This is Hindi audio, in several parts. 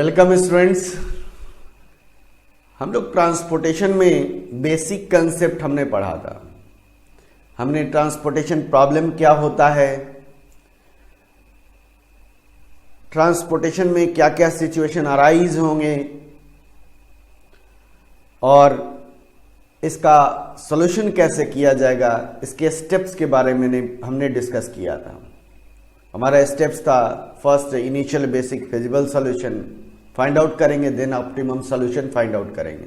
Welcome students. हम लोग ट्रांसपोर्टेशन में बेसिक कंसेप्ट हमने पढ़ा था। हमने ट्रांसपोर्टेशन प्रॉब्लम क्या होता है, ट्रांसपोर्टेशन में क्या क्या सिचुएशन अराइज होंगे और इसका सॉल्यूशन कैसे किया जाएगा, इसके स्टेप्स के बारे में हमने डिस्कस किया था। हमारा स्टेप्स था, first initial basic feasible solution find out करेंगे, then optimum solution find out करेंगे।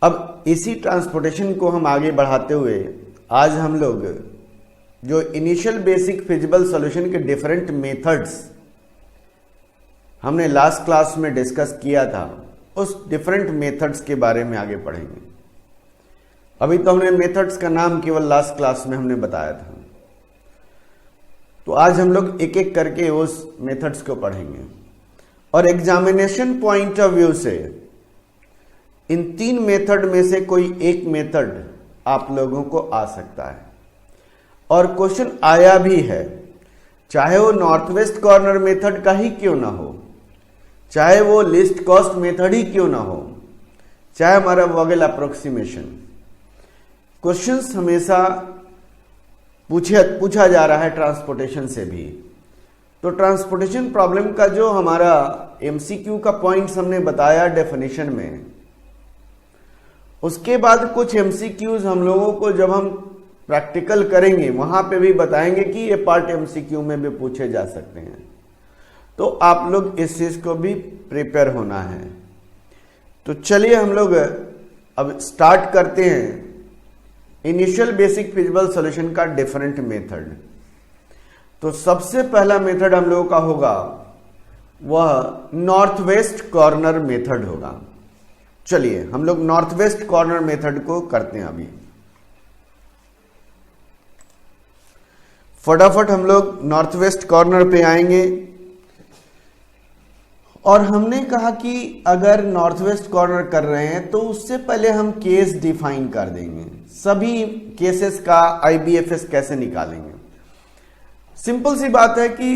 अब इसी ट्रांसपोर्टेशन को हम आगे बढ़ाते हुए आज हम लोग जो इनिशियल बेसिक फिजिबल सॉल्यूशन के डिफरेंट मेथड्स हमने लास्ट क्लास में डिस्कस किया था, उस डिफरेंट मेथड्स के बारे में आगे पढ़ेंगे। अभी तो हमने मेथड्स का नाम केवल लास्ट क्लास में हमने बताया था, तो आज हम लोग एक एक करके उस मेथड्स को पढ़ेंगे और एग्जामिनेशन पॉइंट ऑफ व्यू से इन तीन मेथड में से कोई एक मेथड आप लोगों को आ सकता है और क्वेश्चन आया भी है, चाहे वो नॉर्थ वेस्ट कॉर्नर मेथड का ही क्यों ना हो, चाहे वो लिस्ट कॉस्ट मेथड ही क्यों ना हो, चाहे हमारा वोगेल अप्रोक्सीमेशन। क्वेश्चंस हमेशा पूछा जा रहा है ट्रांसपोर्टेशन से भी। तो ट्रांसपोर्टेशन प्रॉब्लम का जो हमारा एमसीक्यू का पॉइंट्स हमने बताया डेफिनेशन में, उसके बाद कुछ एमसीक्यूज हम लोगों को जब हम प्रैक्टिकल करेंगे वहां पे भी बताएंगे कि ये पार्ट एमसीक्यू में भी पूछे जा सकते हैं। तो आप लोग इस चीज को भी प्रिपेयर होना है। तो चलिए हम लोग अब स्टार्ट करते हैं इनिशियल बेसिक फिजिबल सॉल्यूशन का डिफरेंट मेथड। तो सबसे पहला मेथड हम लोगों का होगा वह नॉर्थ वेस्ट कॉर्नर मेथड होगा। चलिए हम लोग नॉर्थ वेस्ट कॉर्नर मेथड को करते हैं। अभी फटाफट हम लोग नॉर्थ वेस्ट कॉर्नर पे आएंगे और हमने कहा कि अगर नॉर्थ वेस्ट कॉर्नर कर रहे हैं तो उससे पहले हम केस डिफाइन कर देंगे, सभी केसेस का आईबीएफएस कैसे निकालेंगे। सिंपल सी बात है कि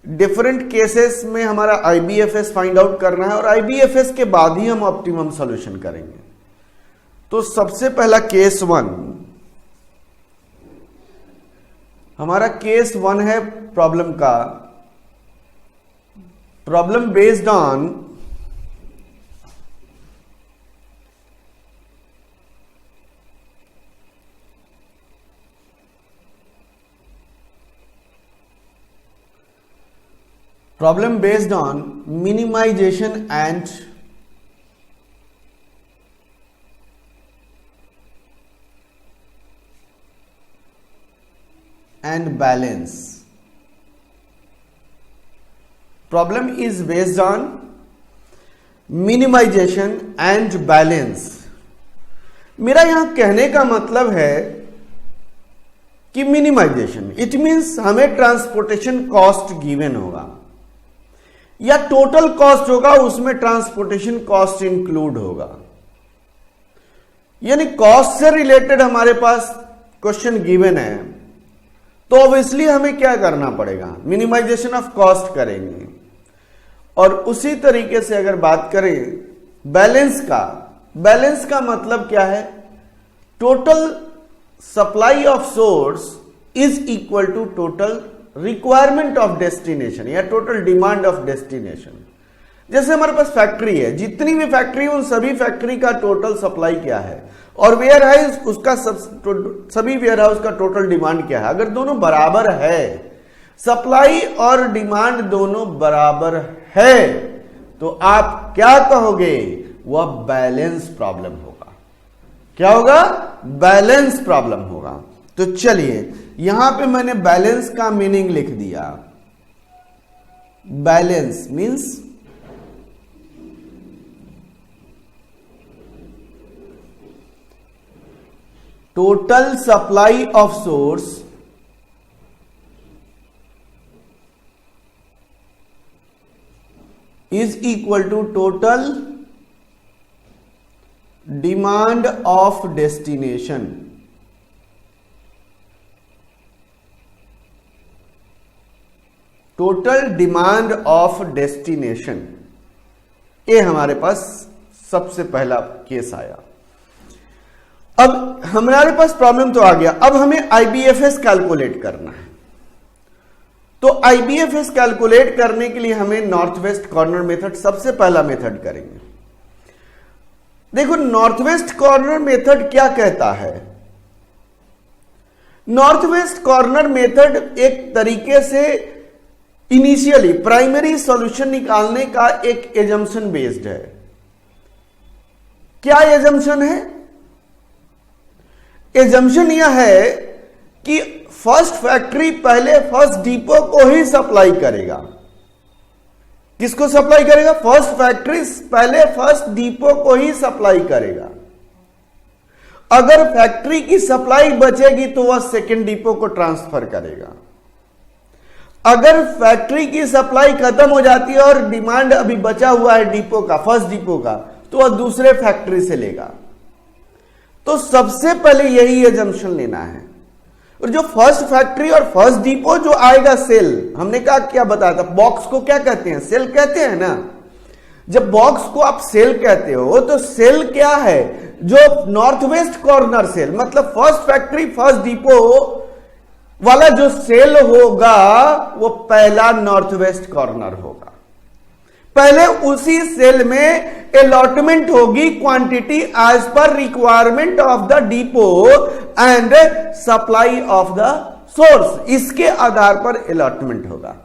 डिफरेंट केसेस में हमारा आईबीएफएस फाइंड आउट करना है और आईबीएफएस के बाद ही हम ऑप्टिमम सॉल्यूशन करेंगे। तो सबसे पहला केस वन, हमारा केस वन है प्रॉब्लम का, problem based on minimization and balance. Problem is based on minimization and balance. मेरा यहां कहने का मतलब है कि मिनिमाइजेशन इट मींस हमें ट्रांसपोर्टेशन कॉस्ट गिवन होगा या टोटल कॉस्ट होगा, उसमें ट्रांसपोर्टेशन कॉस्ट इंक्लूड होगा। यानी कॉस्ट से रिलेटेड हमारे पास क्वेश्चन गिवन है, तो ऑब्वियसली हमें क्या करना पड़ेगा, मिनिमाइजेशन ऑफ कॉस्ट करेंगे। और उसी तरीके से अगर बात करें बैलेंस का मतलब क्या है, total supply of source is equal to total requirement of destination या टोटल डिमांड ऑफ डेस्टिनेशन। जैसे हमारे पास फैक्ट्री है, जितनी भी फैक्ट्री है उन सभी फैक्ट्री का टोटल सप्लाई क्या है और वेयर हाउस उसका सभी वेयर हाउस का टोटल डिमांड क्या है। अगर दोनों बराबर है, सप्लाई और डिमांड दोनों बराबर है, तो आप क्या कहोगे, वह बैलेंस प्रॉब्लम होगा। क्या होगा, बैलेंस प्रॉब्लम होगा। तो चलिए यहां पे मैंने बैलेंस का मीनिंग लिख दिया। Balance means total supply of source is equal to total demand of destination. Total demand of destination, ये हमारे पास सबसे पहला केस आया। अब हमारे पास प्रॉब्लम तो आ गया, अब हमें आईबीएफएस कैलकुलेट करना है। तो आईबीएफएस कैलकुलेट करने के लिए हमें नॉर्थ वेस्ट कॉर्नर मेथड सबसे पहला मेथड करेंगे। देखो नॉर्थ वेस्ट कॉर्नर मेथड क्या कहता है। नॉर्थ वेस्ट कॉर्नर मेथड एक तरीके से इनिशियली प्राइमरी सॉल्यूशन निकालने का एक एजम्पशन बेस्ड है। क्या एजम्पशन है? एजम्पशन यह है कि फर्स्ट फैक्ट्री पहले फर्स्ट डिपो को ही सप्लाई करेगा। किसको सप्लाई करेगा? फर्स्ट फैक्ट्री पहले फर्स्ट डिपो को ही सप्लाई करेगा। अगर फैक्ट्री की सप्लाई बचेगी तो वह सेकेंड डिपो को ट्रांसफर करेगा। अगर फैक्ट्री की सप्लाई खत्म हो जाती है और डिमांड अभी बचा हुआ है डिपो का, फर्स्ट डिपो का, तो वह दूसरे फैक्ट्री से लेगा। तो सबसे पहले यही एजम्पशन लेना है। और जो फर्स्ट फैक्ट्री और फर्स्ट डिपो जो आएगा सेल, हमने कहा क्या बताया था, बॉक्स को क्या कहते हैं? सेल कहते हैं ना। जब बॉक्स को आप सेल कहते हो तो सेल क्या है? जो नॉर्थ वेस्ट कॉर्नर सेल, मतलब फर्स्ट फैक्ट्री फर्स्ट डिपो वाला जो सेल होगा वो पहला नॉर्थ वेस्ट कॉर्नर होगा। पहले उसी सेल में अलॉटमेंट होगी quantity as per requirement of the depot and supply of the source, इसके आधार पर अलॉटमेंट होगा।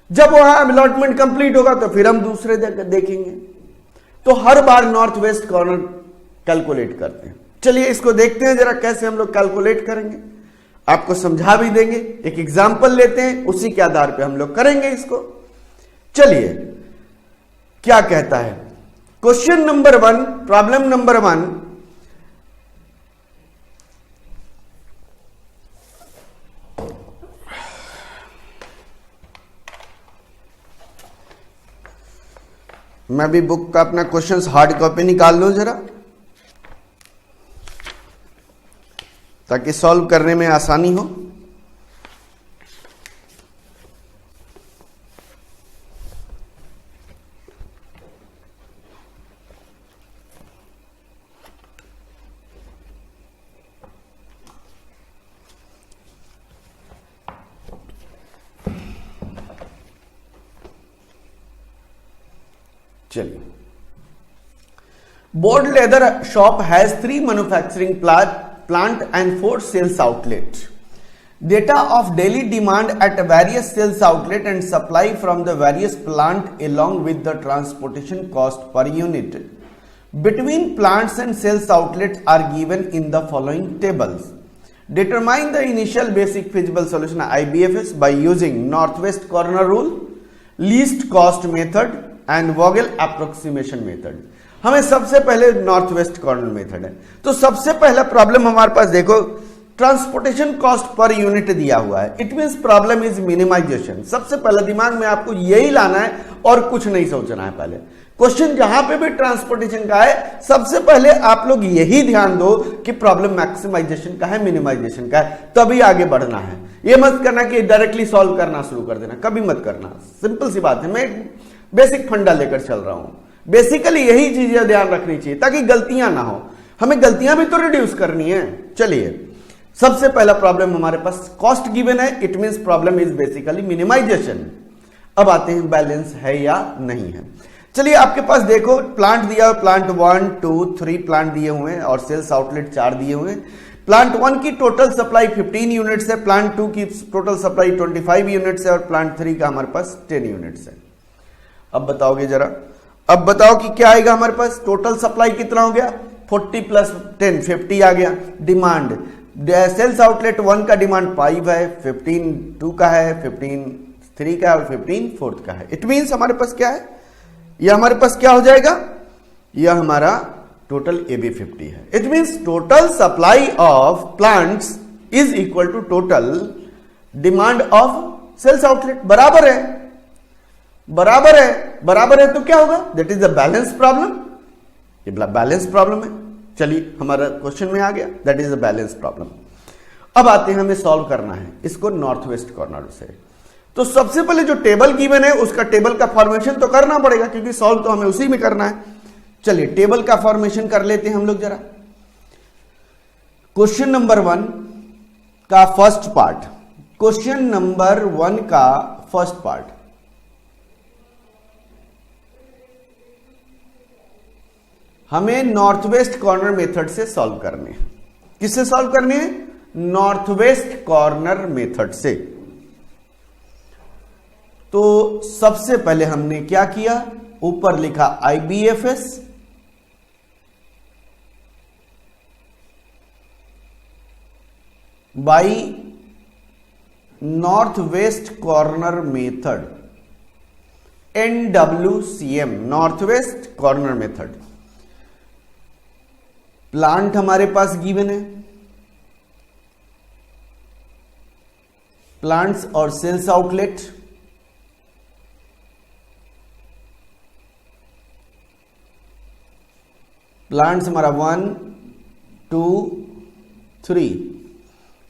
जब वहां अलॉटमेंट कंप्लीट होगा तो फिर हम दूसरे देखेंगे। तो हर बार नॉर्थ वेस्ट कॉर्नर कैलकुलेट करते हैं। चलिए इसको देखते हैं जरा कैसे हम लोग कैलकुलेट करेंगे, आपको समझा भी देंगे। एक एग्जांपल लेते हैं, उसी के आधार पे हम लोग करेंगे इसको। चलिए क्या कहता है क्वेश्चन नंबर 1, प्रॉब्लम नंबर 1। मैं भी बुक का अपना क्वेश्चंस हार्ड कॉपी निकाल लूं जरा, ताकि सॉल्व करने में आसानी हो। चलिए, board leather shop has 3 manufacturing plant and 4 sales outlet. Data of daily demand at various sales outlet and supply from the various plant along with the transportation cost per unit between plants and sales outlets are given in the following tables. Determine the initial basic feasible solution IBFS by using northwest corner rule, least cost method and Vogel approximation method. हमें सबसे पहले नॉर्थ वेस्ट कॉर्नर मेथड है। तो सबसे पहला प्रॉब्लम हमारे पास देखो, ट्रांसपोर्टेशन कॉस्ट पर यूनिट दिया हुआ है। It means problem is minimization. सबसे पहले दिमाग में आपको यही लाना है और कुछ नहीं सोचना है। पहले क्वेश्चन जहां पे भी ट्रांसपोर्टेशन का है, सबसे पहले आप लोग यही ध्यान दो कि प्रॉब्लम मैक्सिमाइजेशन का है, मिनिमाइजेशन का है, तभी आगे बढ़ना है। ये मत करना कि डायरेक्टली सॉल्व करना शुरू कर देना, कभी मत करना। सिंपल सी बात है, मैं बेसिक फंडा लेकर चल रहा हूं। बेसिकली यही चीजें ध्यान रखनी चाहिए ताकि गलतियां ना हो। हमें गलतियां भी तो रिड्यूस करनी है। चलिए, सबसे पहला प्रॉब्लम हमारे पास कॉस्ट गिवन है, it means problem is basically minimization. अब आते हैं बैलेंस है या नहीं है। चलिए, आपके पास देखो प्लांट दिया हुआ, प्लांट 1 2 3 प्लांट दिए हुए हैं और सेल्स आउटलेट 4 दिए हुए हैं। प्लांट 1 की टोटल सप्लाई 15 यूनिट्स है, प्लांट 2 की टोटल सप्लाई 25 यूनिट्स है और प्लांट 3 का हमारे पास 10 यूनिट्स है। अब बताओगे जरा, अब बताओ कि क्या आएगा हमारे पास। टोटल सप्लाई कितना हो गया? 40 + 10 50 आ गया। डिमांड सेल्स आउटलेट 1 का डिमांड 5 है, 15 2 का है, 15 3 का है और 15 4 का है। इट मींस हमारे पास क्या है, यह हमारे पास क्या हो जाएगा, यह हमारा टोटल AB 50 है। It means total supply of plants is equal to total demand of sales outlet. बराबर है, बराबर है, बराबर है तो क्या होगा, that is a balance problem. ये बैलेंस प्रॉब्लम है। चलिए, हमारा क्वेश्चन में आ गया, that is a balance problem. अब आते हैं, हमें सॉल्व करना है इसको नॉर्थ वेस्ट कॉर्नर से। तो सबसे पहले जो टेबल गिवन है उसका टेबल का फॉर्मेशन तो करना पड़ेगा, क्योंकि सॉल्व तो हमें उसी में करना है। चलिए टेबल का फॉर्मेशन कर लेते हैं हम लोग जरा। क्वेश्चन नंबर 1 का फर्स्ट पार्ट, क्वेश्चन नंबर 1 का फर्स्ट पार्ट, हमें नॉर्थ वेस्ट कॉर्नर मेथड से सॉल्व करने हैं। किससे सॉल्व करने हैं? नॉर्थ वेस्ट कॉर्नर मेथड से। तो सबसे पहले हमने क्या किया, ऊपर लिखा IBFS, by north west corner method, NWCM, north west corner method. Plant हमारे पास गिवन है, प्लांट्स और सेल्स आउटलेट, प्लांट्स हमारा 1 2 3,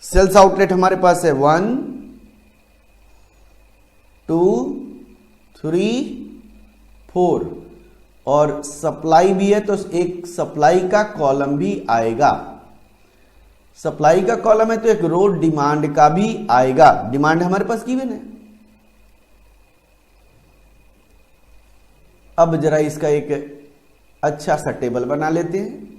सेल्स आउटलेट हमारे पास है 1 2 3 4, और सप्लाई भी है तो एक सप्लाई का कॉलम भी आएगा। सप्लाई का कॉलम है तो एक रो डिमांड का भी आएगा। डिमांड हमारे पास गिवन है। अब जरा इसका एक अच्छा सा टेबल बना लेते हैं।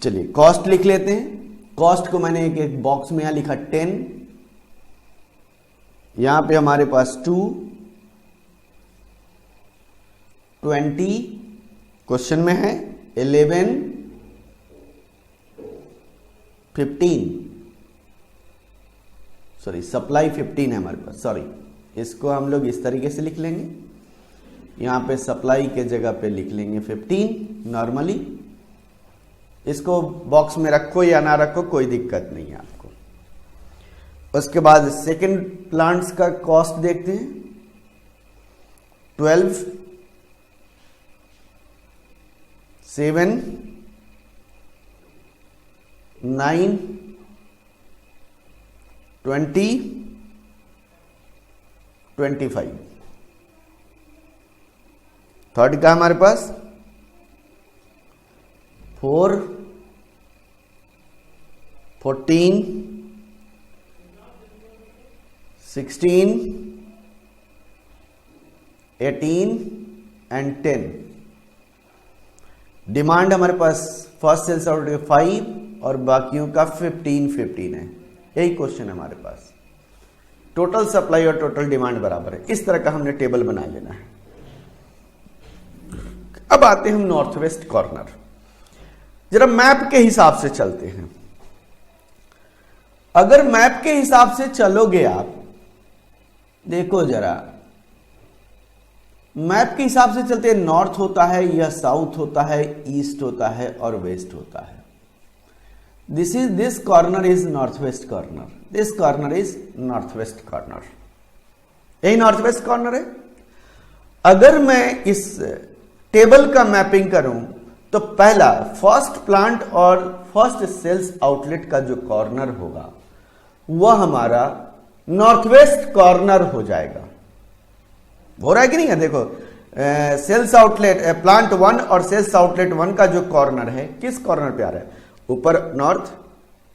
चलिए कॉस्ट लिख लेते हैं। कॉस्ट को मैंने एक बॉक्स में यहां लिखा 10, यहां पे हमारे पास 2 20, क्वेश्चन में है 11 15, सॉरी सप्लाई 15 है हमारे पास, सॉरी इसको हम लोग इस तरीके से लिख लेंगे। यहां पे सप्लाई के जगह पे लिख लेंगे 15 नॉर्मली। इसको बॉक्स में रखो या ना रखो कोई दिक्कत नहीं है आपको। उसके बाद सेकंड प्लांट्स का कॉस्ट देखते हैं। 12 7 9 20 25। थर्ड का हमारे पास 4 14 16 18 एंड 10। डिमांड हमारे पास फर्स्ट सेल्स आउटलेट 5 और बाकियों का 15 है। यही क्वेश्चन है हमारे पास। टोटल सप्लाई और टोटल डिमांड बराबर है। इस तरह का हमने टेबल बना लेना है। अब आते हैं हम नॉर्थ वेस्ट कॉर्नर। जरा मैप के हिसाब से चलते हैं। अगर मैप के हिसाब से चलोगे आप, देखो जरा मैप के हिसाब से चलते हैं। नॉर्थ होता है या साउथ होता है, ईस्ट होता है और वेस्ट होता है। This corner is north west corner, this corner is north west corner. यही नॉर्थ वेस्ट कॉर्नर है। अगर मैं इस टेबल का मैपिंग करूं तो पहला फर्स्ट प्लांट और फर्स्ट सेल्स आउटलेट का जो कॉर्नर होगा वह हमारा नॉर्थ वेस्ट कॉर्नर हो जाएगा। हो रहा है कि नहीं है? देखो सेल्स आउटलेट प्लांट 1 और सेल्स आउटलेट 1 का जो कॉर्नर है किस कॉर्नर पे आ रहा है? ऊपर north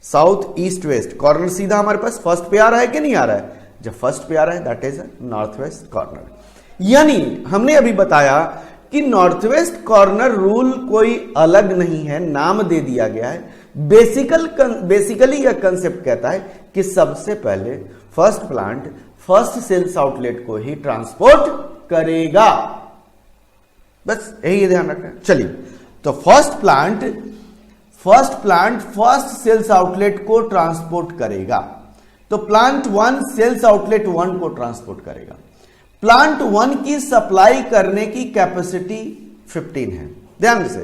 south east west. Corner सीधा हमारे पास फर्स्ट पे आ रहा है कि नहीं आ रहा है? जब फर्स्ट पे आ रहा है that is north west corner. यानी हमने अभी बताया कि नॉर्थ वेस्ट कॉर्नर रूल कोई अलग नहीं है, नाम दे दिया गया है। बेसिकली यह कंसेप्ट कहता है कि सबसे पहले first plant first sales outlet को ही ट्रांसपोर्ट करेगा। बस यही ध्यान रखना है। चलिए तो first plant first sales outlet को ट्रांसपोर्ट करेगा, तो प्लांट 1 सेल्स आउटलेट 1 को ट्रांसपोर्ट करेगा। प्लांट 1 की सप्लाई करने की कैपेसिटी 15 है, ध्यान से,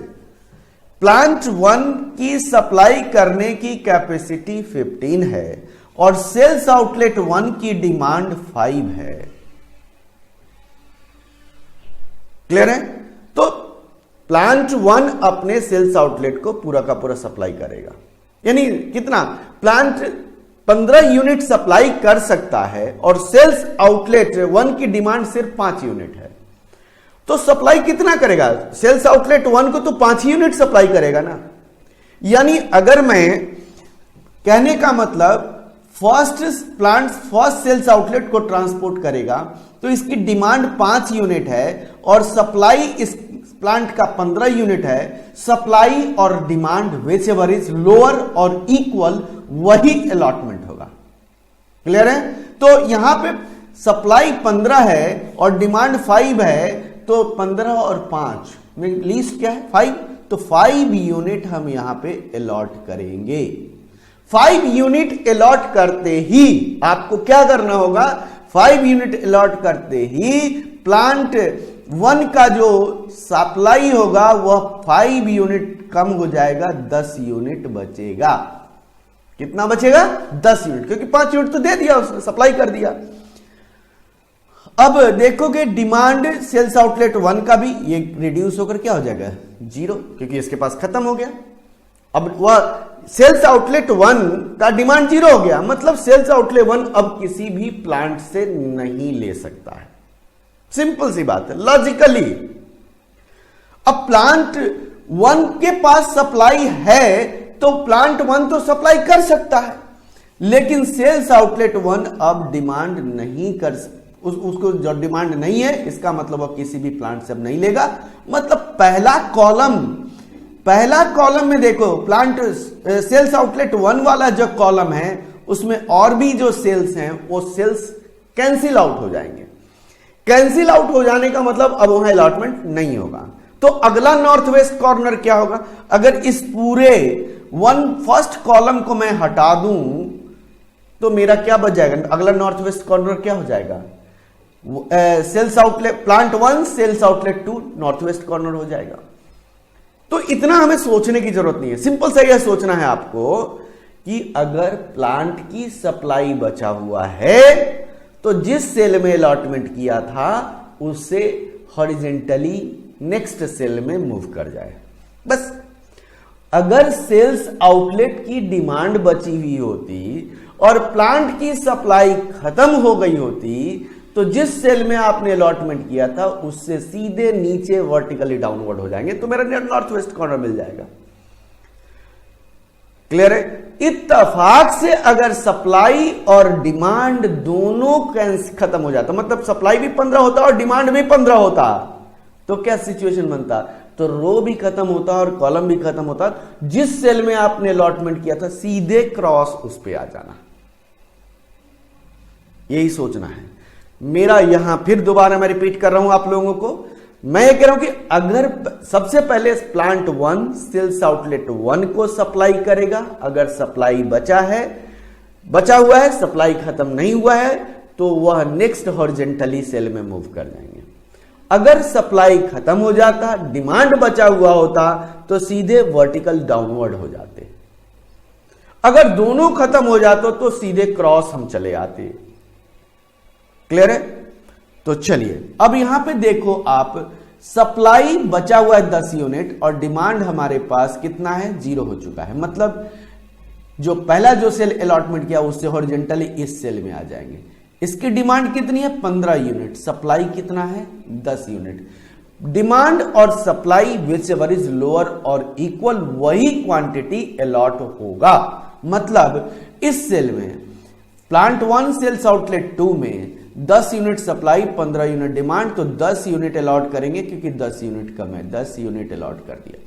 प्लांट 1 की सप्लाई करने की कैपेसिटी 15 है और सेल्स आउटलेट 1 की डिमांड 5 है। क्लियर है? तो प्लांट 1 अपने सेल्स आउटलेट को पूरा का पूरा सप्लाई करेगा, यानी कितना, प्लांट 15 यूनिट सप्लाई कर सकता है और सेल्स आउटलेट 1 की डिमांड सिर्फ 5 यूनिट है, तो सप्लाई कितना करेगा? सेल्स आउटलेट 1 को तो 5 यूनिट सप्लाई करेगा ना। यानी अगर मैं, कहने का मतलब फर्स्ट सेल्स आउटलेट को ट्रांसपोर्ट करेगा तो इसकी डिमांड 5 यूनिट है और सप्लाई इस प्लांट का 15 यूनिट है। सप्लाई और demand which ever is lower और इक्वल, वही अलॉटमेंट होगा। क्लियर है? तो यहां पे सप्लाई 15 है और डिमांड 5 है, तो 15 और 5 में लीस्ट क्या है? 5, तो 5 यूनिट हम यहां पे अलॉट करेंगे। 5 यूनिट अलॉट करते ही आपको क्या करना होगा? 5 यूनिट अलॉट करते ही प्लांट 1 का जो सप्लाई होगा वह 5 यूनिट कम हो जाएगा, 10 यूनिट बचेगा। कितना बचेगा? 10 यूनिट, क्योंकि 5 यूनिट तो दे दिया उसने, सप्लाई कर दिया। अब देखोगे डिमांड सेल्स आउटलेट 1 का भी ये रिड्यूस होकर क्या हो जाएगा? 0, क्योंकि इसके पास खत्म हो गया। अब वह सेल्स आउटलेट 1 का डिमांड 0 हो गया, मतलब सेल्स आउटलेट 1 अब किसी भी प्लांट से नहीं ले सकता है। सिंपल सी बात है, लॉजिकली। अब प्लांट 1 के पास सप्लाई है तो प्लांट 1 तो सप्लाई कर सकता है, लेकिन सेल्स आउटलेट 1 अब डिमांड नहीं कर, उसको जो डिमांड नहीं है, इसका मतलब वो किसी भी प्लांट से अब नहीं लेगा। मतलब पहला कॉलम में देखो, प्लांट सेल्स आउटलेट 1 वाला जो कॉलम है उसमें और भी जो सेल्स हैं वो सेल्स कैंसिल आउट हो जाएंगे। कैंसिल आउट हो जाने का मतलब अब वहां अलॉटमेंट नहीं होगा। तो अगला नॉर्थ वेस्ट कॉर्नर क्या होगा? अगर इस पूरे फर्स्ट कॉलम को मैं हटा दूं तो मेरा क्या बच जाएगा? अगला नॉर्थ वेस्ट कॉर्नर क्या हो जाएगा? Sales outlet plant 1 sales outlet 2 north west corner हो जाएगा। तो इतना हमें सोचने की जरूरत नहीं है, सिंपल सा यह सोचना है आपको कि अगर प्लांट की सप्लाई बचा हुआ है तो जिस सेल में अलॉटमेंट किया था उससे हॉरिजेंटली नेक्स्ट सेल में मूव कर जाए, बस। अगर सेल्स आउटलेट की डिमांड बची हुई होती और प्लांट की सप्लाई खत्म हो गई होती तो जिस सेल में आपने अलॉटमेंट किया था उससे सीधे नीचे वर्टिकली डाउनवर्ड हो जाएंगे, तो मेरा नॉर्थ वेस्ट कॉर्नर मिल जाएगा। क्लियर है? इत्तेफाक से अगर सप्लाई और डिमांड दोनों खत्म हो जाता, मतलब सप्लाई भी 15 होता और डिमांड भी 15 होता, तो क्या सिचुएशन बनता? तो रो भी खत्म होता और कॉलम भी खत्म होता। जिस सेल में आपने अलॉटमेंट किया था सीधे क्रॉस उस पे आ जाना, यही सोचना है मेरा। यहां फिर दोबारा मैं रिपीट कर रहा हूं आप लोगों को, मैं ये कह रहा हूं कि अगर सबसे पहले प्लांट 1 सेल्स आउटलेट 1 को सप्लाई करेगा, अगर सप्लाई बचा हुआ है, सप्लाई खत्म नहीं हुआ है, तो वह नेक्स्ट हॉरिजेंटली सेल में मूव कर जाएंगे। अगर सप्लाई खत्म हो जाता, डिमांड बचा हुआ होता, तो सीधे वर्टिकल डाउनवर्ड हो जाते। अगर दोनों खत्म हो जाते तो सीधे क्रॉस हम चले आते। क्लियर है? तो चलिए अब यहां पे देखो आप, सप्लाई बचा हुआ है 10 यूनिट और डिमांड हमारे पास कितना है? 0 हो चुका है। मतलब जो पहला जो सेल अलॉटमेंट किया उससे हॉरिजेंटली इस सेल में आ जाएंगे। इसकी डिमांड कितनी है? 15 यूनिट। सप्लाई कितना है? 10 यूनिट। डिमांड और supply which ever is lower और इक्वल, वही क्वांटिटी अलॉट होगा। मतलब इस सेल में प्लांट 1 सेल्स आउटलेट 2 में 10 यूनिट सप्लाई 15 यूनिट डिमांड, तो 10 यूनिट अलॉट करेंगे क्योंकि 10 यूनिट कम है, 10 यूनिट अलॉट कर दिया।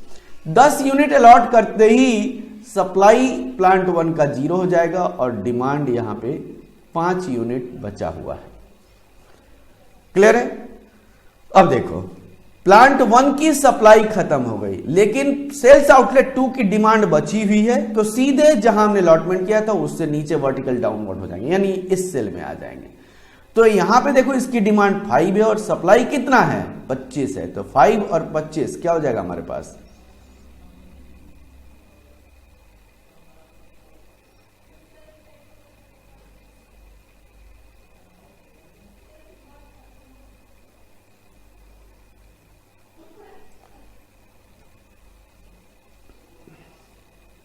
10 यूनिट अलॉट करते ही सप्लाई प्लांट 1 का 0 हो जाएगा और डिमांड यहां पे 5 यूनिट बचा हुआ है। क्लियर है? अब देखो प्लांट 1 की सप्लाई खत्म हो गई, लेकिन सेल्स आउटलेट 2 की डिमांड बची हुई है, तो सीधे जहां हमने अलॉटमेंट किया था उससे नीचे वर्टिकल डाउनवर्ड हो जाएंगे, यानी इस सेल में आ जाएंगे। तो यहां पे देखो इसकी डिमांड 5 है और सप्लाई कितना है 25 है, तो 5 और 25 क्या हो जाएगा हमारे पास,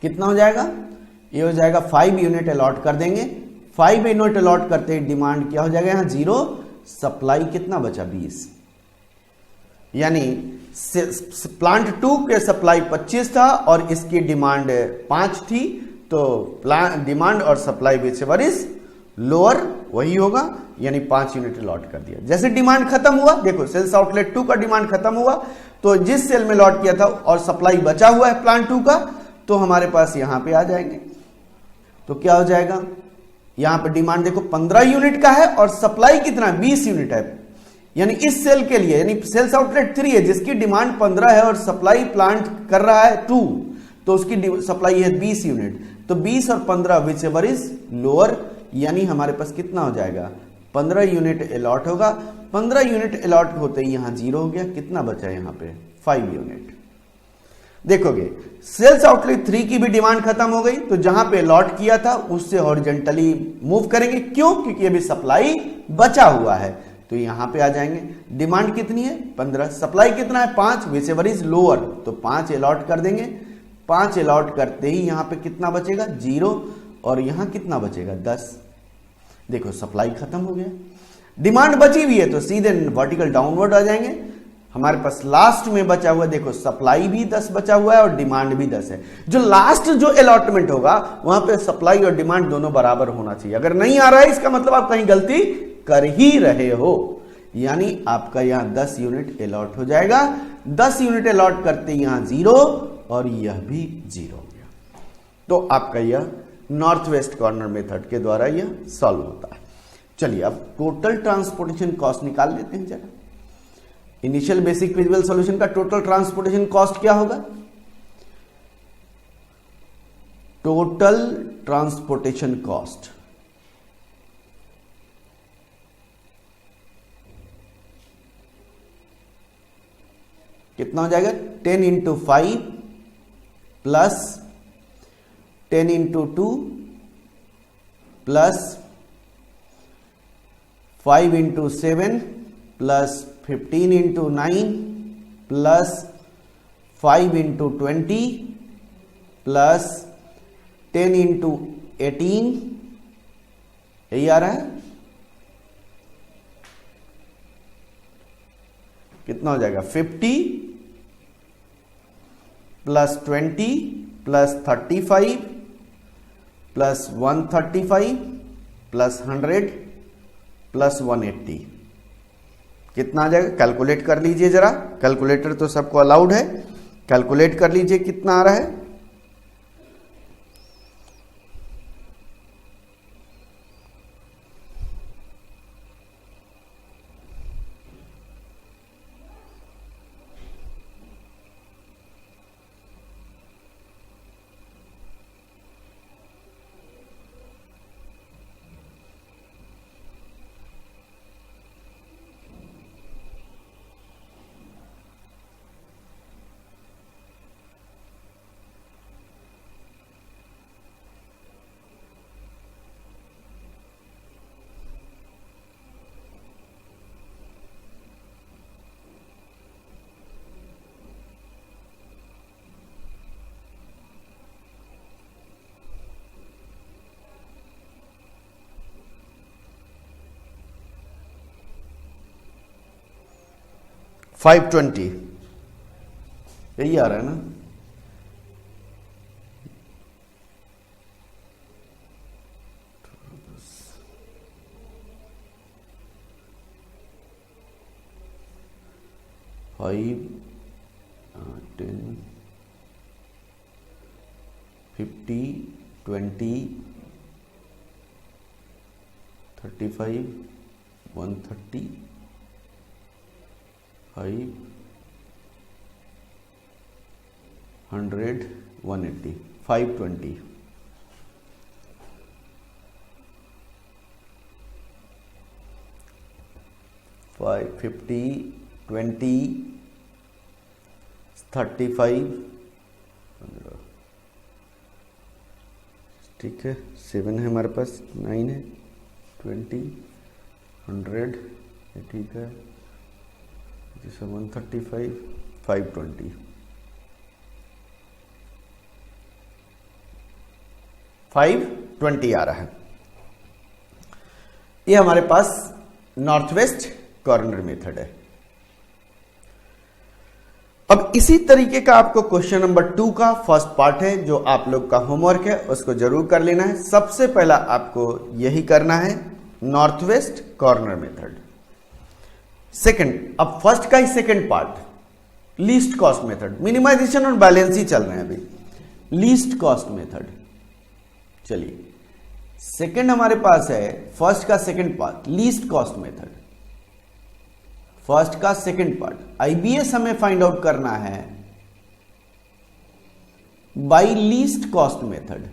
कितना हो जाएगा, ये हो जाएगा 5 यूनिट अलॉट कर देंगे। 5 यूनिट अलॉट करते ही डिमांड क्या हो जाएगा यहां 0, सप्लाई कितना बचा 20, यानी प्लांट 2 के सप्लाई 25 था और इसकी डिमांड 5 थी, तो डिमांड और supply which ever is lower वही होगा, यानी 5 यूनिट अलॉट कर दिया। जैसे डिमांड खत्म हुआ, देखो सेल्स आउटलेट 2 का डिमांड खत्म हुआ, तो जिस सेल में अलॉट किया था और सप्लाई बचा हुआ है प्लांट 2 का, तो हमारे पास यहां पे आ जाएंगे। तो क्या हो जाएगा, यहां पे डिमांड देखो 15 यूनिट का है और सप्लाई कितना 20 यूनिट है, यानी इस सेल के लिए, यानी सेल्स आउटलेट 3 है जिसकी डिमांड 15 है और सप्लाई प्लांट कर रहा है 2, तो उसकी सप्लाई है 20 यूनिट, तो 20 और 15 विच एवर इज लोअर, यानी हमारे पास कितना हो जाएगा 15 यूनिट अलॉट होगा। 15 यूनिट अलॉट होते ही यहां 0 हो गया, कितना बचा यहां पे 5 यूनिट। देखोगे सेल्स आउटलेट 3 की भी डिमांड खत्म हो गई, तो जहां पे अलॉट किया था उससे हॉरिजॉन्टली मूव करेंगे, क्यों, क्योंकि अभी सप्लाई बचा हुआ है, तो यहां पे आ जाएंगे। डिमांड कितनी है 15, सप्लाई कितना है 5, विच एवर इज लोअर, तो 5 अलॉट कर देंगे। 5 अलॉट करते ही यहां पे कितना बचेगा 0, और यहां कितना बचेगा 10। देखो सप्लाई खत्म हो गया, डिमांड बची हुई है, तो सीधे वर्टिकल डाउनवर्ड आ जाएंगे। हमारे पास लास्ट में बचा हुआ, देखो सप्लाई भी 10 बचा हुआ है और डिमांड भी 10 है। जो लास्ट जो अलॉटमेंट होगा वहां पे सप्लाई और डिमांड दोनों बराबर होना चाहिए। अगर नहीं आ रहा है इसका मतलब आप कहीं गलती कर ही रहे हो, यानी आपका यहां 10 यूनिट अलॉट हो जाएगा। 10 यूनिट अलॉट करते यहां 0 और यह भी 0 हो गया। तो आपका यह नॉर्थ वेस्ट कॉर्नर मेथड के द्वारा यह सॉल्व होता है। चलिए अब टोटल ट्रांसपोर्टेशन कॉस्ट निकाल लेते हैं जरा। इनिशियल बेसिक फिजिबल सॉल्यूशन का टोटल ट्रांसपोर्टेशन कॉस्ट क्या होगा, टोटल ट्रांसपोर्टेशन कॉस्ट कितना हो जाएगा 10 into 5 plus 10 into 2 plus 5 into 7 plus 15 into 9 plus 5 into 20 plus 10 into 18, यही आ रहा है, कितना हो जाएगा 50 plus 20 plus 35 plus 135 plus 100 plus 180, कितना आ जाएगा, कैलकुलेट कर लीजिए जरा। कैलकुलेटर तो सबको अलाउड है, कैलकुलेट कर लीजिए कितना आ रहा है। $520 यही आ रहा है ना, फाइव 10 50 20 35 130 5 100, 180, 520, 550, 20, 35, ठीक है, 7 है हमारे पास, 9 है, 20, 100, ठीक है, 135, 520, 520 आ रहा है। ये हमारे पास नॉर्थ वेस्ट कॉर्नर मेथड है। अब इसी तरीके का आपको क्वेश्चन नंबर 2 का फर्स्ट पार्ट है, जो आप लोग का होमवर्क है, उसको जरूर कर लेना है। सबसे पहला आपको यही करना है, north west corner method. Second, अब फर्स्ट का ही second part, least cost method. Minimization और बैलेंस ही चल रहे हैं अभी। लीस्ट कॉस्ट मेथड, चलिए सेकंड हमारे पास है, फर्स्ट का second part least cost method. First का सेकंड पार्ट आईबीएस हमें फाइंड आउट करना है by least cost method.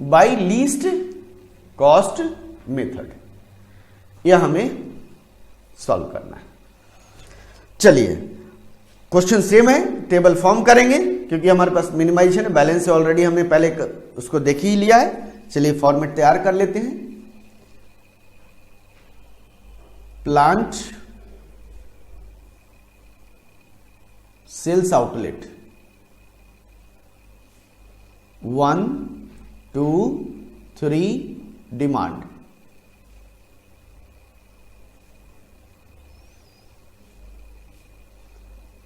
By least cost method, यह हमें सॉल्व करना है। चलिए क्वेश्चन सेम है, टेबल फॉर्म करेंगे क्योंकि हमारे पास मिनिमाइजेशन है, बैलेंस है ऑलरेडी हमने पहले उसको देख ही लिया है। चलिए फॉर्मेट तैयार कर लेते हैं। Plant sales outlet 1, 2, 3 demand.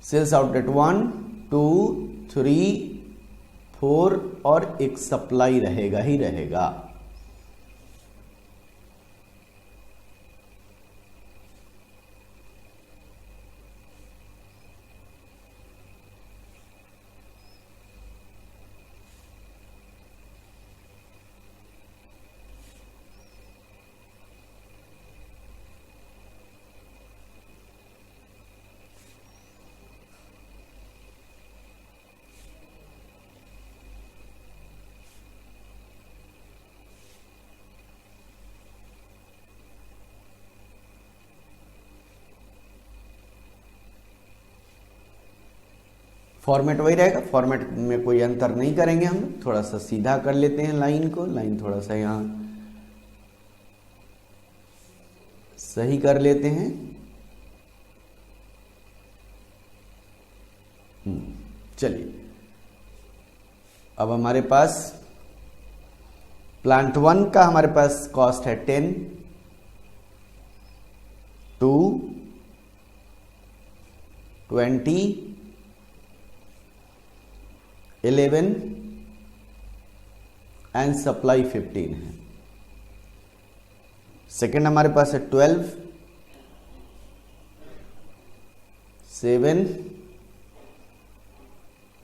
Sales outlet 1, 2, 3, 4 और एक सप्लाई रहेगा ही रहेगा। फॉर्मेट वही रहेगा, फॉर्मेट में कोई अंतर नहीं करेंगे हम। थोड़ा सा सीधा कर लेते हैं लाइन को, लाइन थोड़ा सा यहां सही कर लेते हैं। चलिए अब हमारे पास प्लांट 1 का हमारे पास कॉस्ट है 10, 2, 20, 11 एंड सप्लाई 15 है। सेकेंड हमारे पास है 12, 7,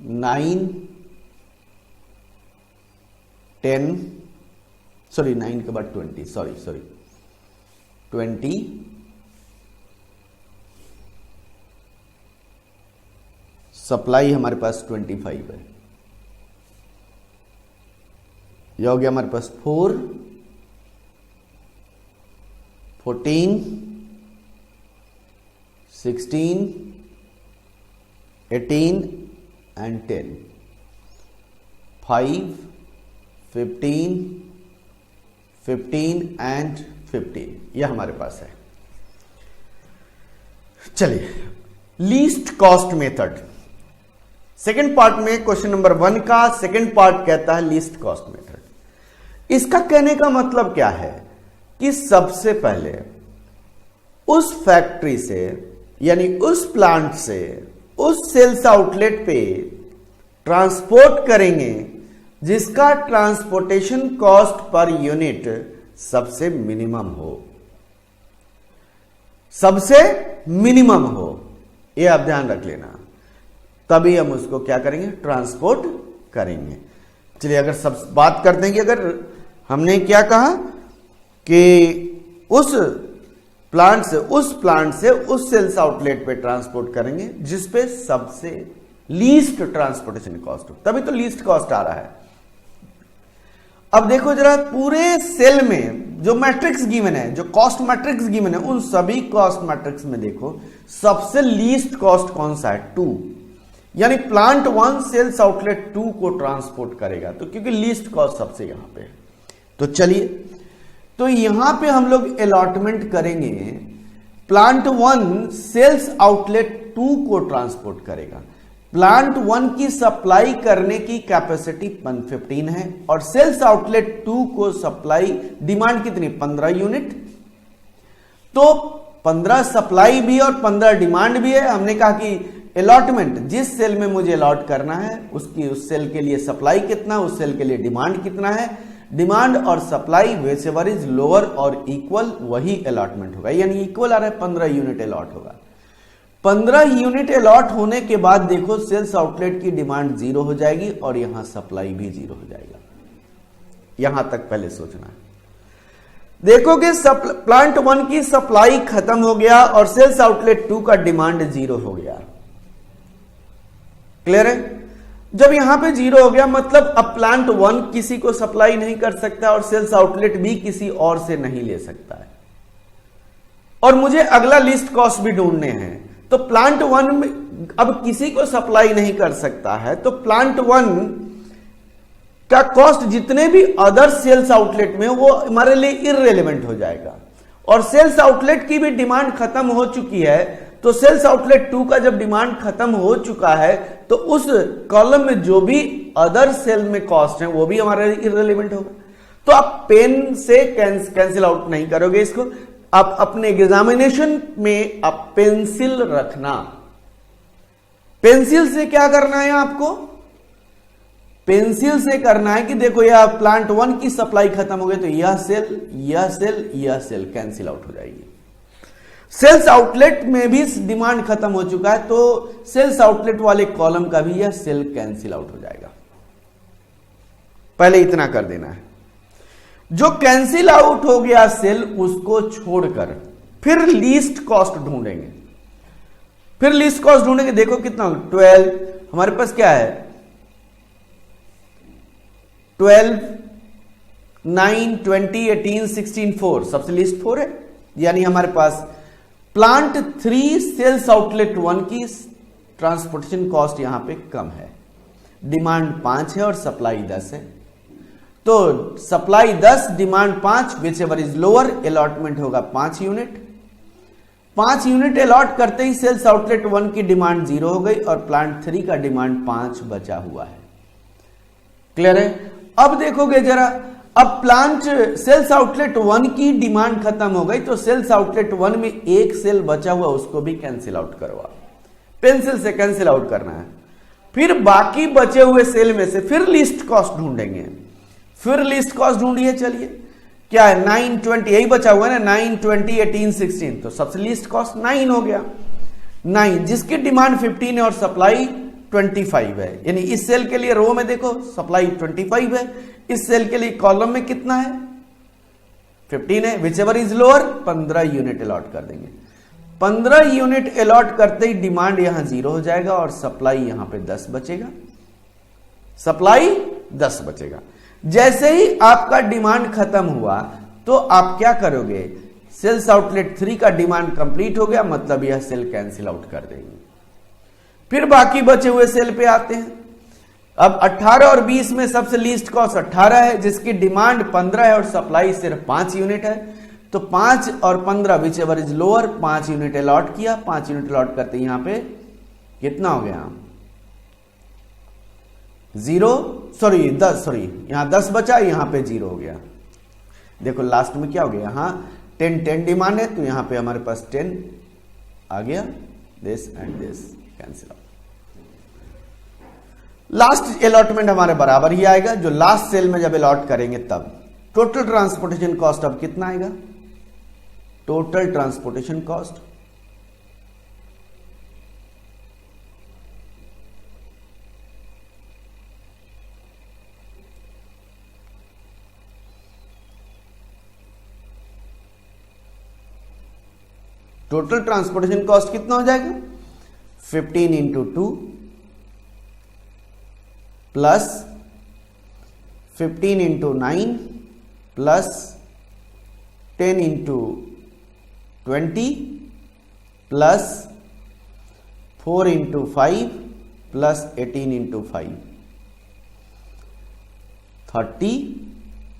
9, 10, सॉरी 9 के बाद 20, सॉरी 20, सप्लाई हमारे पास 25 है। यह हो गया हमारे पास 4, 14, 16, 18 एंड 10, 5, 15, 15 एंड 15, यह हमारे पास है। चलिए least cost method, second part में क्वेश्चन नंबर 1 का सेकेंड पार्ट कहता है लीस्ट कॉस्ट मेथड। इसका कहने का मतलब क्या है कि सबसे पहले उस फैक्ट्री से यानी उस प्लांट से उस सेल्स आउटलेट पे ट्रांसपोर्ट करेंगे जिसका ट्रांसपोर्टेशन कॉस्ट पर यूनिट सबसे मिनिमम हो, सबसे मिनिमम हो, यह आप ध्यान रख लेना। तभी हम उसको क्या करेंगे, ट्रांसपोर्ट करेंगे। चलिए अगर सब बात करते हैं कि अगर हमने क्या कहा कि उस उस प्लांट से उस सेल्स आउटलेट पे ट्रांसपोर्ट करेंगे जिसपे सबसे लीस्ट ट्रांसपोर्टेशन कॉस्ट हो, तभी तो लीस्ट कॉस्ट आ रहा है। अब देखो जरा पूरे सेल में जो मैट्रिक्स गिवन है, जो कॉस्ट मैट्रिक्स गिवन है, उन सभी कॉस्ट मैट्रिक्स में देखो सबसे लीस्ट कॉस्ट कौन सा है? 2, यानी प्लांट 1 सेल्स आउटलेट 2 को ट्रांसपोर्ट करेगा, तो क्योंकि लीस्ट कॉस्ट सबसे यहां पे है। तो चलिए, तो यहां पे हम लोग अलॉटमेंट करेंगे, प्लांट 1 सेल्स आउटलेट 2 को ट्रांसपोर्ट करेगा। प्लांट 1 की सप्लाई करने की कैपेसिटी 15 है और सेल्स आउटलेट 2 को सप्लाई डिमांड कितनी? 15 यूनिट। तो 15 सप्लाई भी और 15 डिमांड भी है। हमने कहा कि अलॉटमेंट जिस सेल में मुझे अलॉट करना है उसकी, उस सेल के लिए सप्लाई कितना, उस सेल के लिए डिमांड कितना है, डिमांड और सप्लाई व्हिचएवर इज लोअर और इक्वल, वही अलॉटमेंट होगा। यानी इक्वल आ रहा है, 15 यूनिट अलॉट होगा। 15 यूनिट अलॉट होने के बाद देखो सेल्स आउटलेट की डिमांड 0 हो जाएगी और यहां सप्लाई भी 0 हो जाएगा। यहां तक पहले सोचना है। देखो कि प्लांट 1 की सप्लाई खत्म हो गया और सेल्स आउटलेट 2 का डिमांड 0 हो गया। क्लियर है? जब यहां पे 0 हो गया मतलब अब प्लांट 1 किसी को सप्लाई नहीं कर सकता और सेल्स आउटलेट भी किसी और से नहीं ले सकता है, और मुझे अगला लिस्ट कॉस्ट भी ढूंढने हैं। तो प्लांट 1 में अब किसी को सप्लाई नहीं कर सकता है, तो प्लांट 1 का कॉस्ट जितने भी अदर सेल्स आउटलेट में वो हमारे लिए इररिलेवेंट हो जाएगा। और सेल्स आउटलेट की भी डिमांड खत्म हो चुकी है, तो सेल्स आउटलेट 2 का जब डिमांड खत्म हो चुका है तो उस कॉलम में जो भी अदर सेल में कॉस्ट है वो भी हमारे इररिलेवेंट होगा। तो आप पेन से कैंसिल आउट नहीं करोगे इसको, आप अपने एग्जामिनेशन में आप पेंसिल रखना। पेंसिल से क्या करना है आपको? पेंसिल से करना है कि देखो यह प्लांट 1 की सप्लाई खत्म हो गई तो यह सेल, यह सेल, यह सेल कैंसिल आउट हो जाएगी। सेल्स आउटलेट में भी डिमांड खत्म हो चुका है तो सेल्स आउटलेट वाले कॉलम का भी यह सेल कैंसिल आउट हो जाएगा। पहले इतना कर देना है। जो कैंसिल आउट हो गया सेल उसको छोड़कर फिर लीस्ट कॉस्ट ढूंढेंगे। फिर लीस्ट कॉस्ट ढूंढेंगे, देखो कितना 12, हमारे पास क्या है 12, 9, 20, 18, 16, 4, सबसे लीस्ट 4 है। यानी हमारे पास प्लांट 3 सेल्स आउटलेट 1 की ट्रांसपोर्टेशन कॉस्ट यहां पे कम है, डिमांड 5 है और सप्लाई 10 है। तो supply 10, demand 5, whichever is lower, allotment होगा 5 यूनिट। 5 यूनिट अलॉट करते ही सेल्स आउटलेट 1 की डिमांड 0 हो गई और प्लांट 3 का डिमांड 5 बचा हुआ है। क्लियर है? अब देखोगे जरा, अब प्लांट सेल्स आउटलेट 1 की डिमांड खत्म हो गई तो सेल्स आउटलेट 1 में एक सेल बचा हुआ उसको भी कैंसिल आउट करवा, पेंसिल से कैंसिल आउट करना है। फिर बाकी बचे हुए सेल में से फिर लिस्ट कॉस्ट ढूंढेंगे। फिर लिस्ट कॉस्ट ढूंढिए, चलिए क्या है 9, 20, यही बचा हुआ है ना 9, 20, 18, 16, तो सबसे लिस्ट कॉस्ट 9 हो गया। 9 जिसकी डिमांड 15 है और सप्लाई 25 है, यानी इस सेल के लिए रो में देखो सप्लाई 25 है, इस सेल के लिए कॉलम में कितना है 15 है, whichever is lower 15 unit allot कर देंगे। 15 यूनिट अलॉट करते ही डिमांड यहां 0 हो जाएगा और सप्लाई यहां पे 10 बचेगा, सप्लाई 10 बचेगा। जैसे ही आपका डिमांड खत्म हुआ तो आप क्या करोगे, सेल्स आउटलेट 3 का डिमांड कंप्लीट हो गया, मतलब यह सेल कैंसिल आउट कर देंगे। फिर बाकी बचे हुए सेल पे आते हैं। अब 18 और 20 में सबसे लीस्ट कॉस्ट 18 है जिसकी डिमांड 15 है और सप्लाई सिर्फ 5 यूनिट है, तो 5 और 15 whichever is lower, 5 unit allot किया। 5 यूनिट अलॉट करते यहां पे कितना हो गया 10, यहां 10 बचा, यहां पे 0 हो गया। देखो लास्ट में क्या हो गया, यहां 10 डिमांड है तो यहां पे हमारे पास 10 आ गया, this and this cancel out. Last allotment हमारे बराबर ही आएगा, जो लास्ट सेल में जब अलॉट करेंगे तब टोटल ट्रांसपोर्टेशन कॉस्ट अब कितना आएगा, total transportation cost total transportation cost कितना हो जाएगा? 15 into 2 plus 15 into 9 plus 10 into 20 plus 4 into 5 plus 18 into 5, 30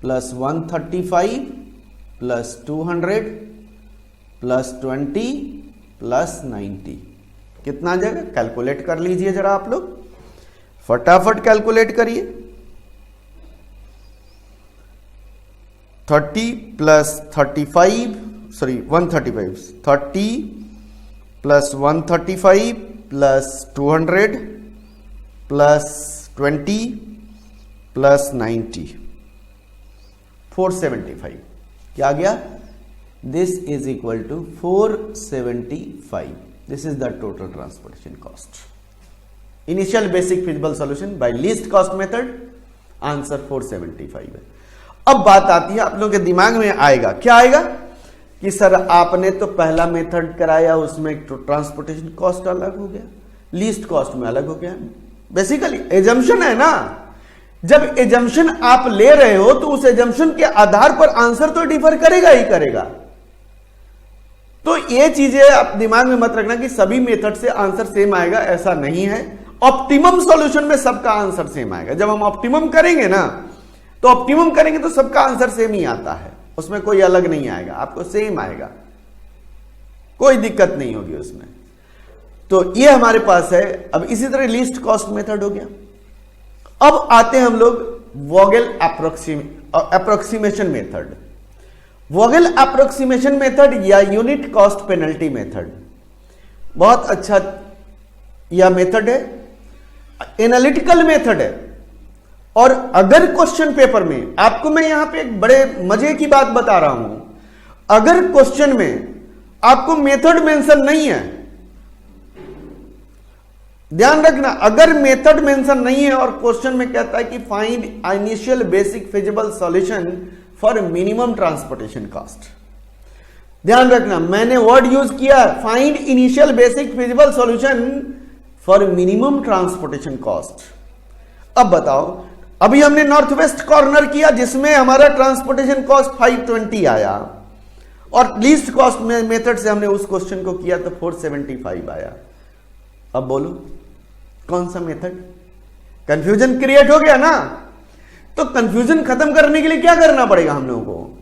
plus 135 plus 200 plus 20 plus 90, कितना आ जाएगा? कैलकुलेट कर लीजिए जरा आप लोग, फटाफट कैलकुलेट करिए। 30 plus 35 sorry 135, 30 plus 135 plus 200 plus 20 plus 90, 475, क्या आ गया? This is equal to 475। This is the total transportation cost. Initial basic feasible solution by least cost method, answer 475 है। अब बात आती है, आप लोगों के दिमाग में आएगा, क्या आएगा कि सर आपने तो पहला मेथड कराया, उसमें ट्रांसपोर्टेशन कॉस्ट अलग हो गया, लीस्ट कॉस्ट में अलग हो गया। बेसिकली एजम्पशन है ना, जब एजम्पशन आप ले रहे हो तो उस एजम्पशन के आधार पर आंसर तो डिफर करेगा ही करेगा। तो ये चीजें आप दिमाग में मत रखना कि सभी मेथड से आंसर सेम आएगा, ऐसा नहीं है। ऑप्टिमम सॉल्यूशन में सबका आंसर सेम आएगा। जब हम ऑप्टिमम करेंगे ना, तो ऑप्टिमम करेंगे तो सबका आंसर सेम ही आता है, उसमें कोई अलग नहीं आएगा, आपको सेम आएगा, कोई दिक्कत नहीं होगी उसमें। तो ये हमारे पास है। अब इसी तरह लीस्ट कॉस्ट मेथड हो गया। अब आते हैं हम लोग Vogel approximation method. Vogel approximation method या यूनिट कॉस्ट पेनल्टी मेथड, बहुत अच्छा यह मेथड है, एनालिटिकल मेथड है। और अगर क्वेश्चन पेपर में आपको, मैं यहां पे एक बड़े मजे की बात बता रहा हूं, अगर क्वेश्चन में आपको मेथड मेंशन नहीं है, ध्यान रखना, अगर मेथड मेंशन नहीं है और क्वेश्चन में कहता है कि find initial basic feasible solution for minimum transportation cost, ध्यान रखना मैंने वर्ड यूज किया, find initial basic feasible solution for minimum transportation cost. अब बताओ, अभी हमने नॉर्थ वेस्ट कॉर्नर किया जिसमें हमारा ट्रांसपोर्टेशन कॉस्ट 520 आया, और लीस्ट कॉस्ट मेथड से हमने उस क्वेश्चन को किया तो 475 आया। अब बोलो कौन सा मेथड? कंफ्यूजन क्रिएट हो गया ना। तो कंफ्यूजन खत्म करने के लिए क्या करना पड़ेगा हम लोगों को?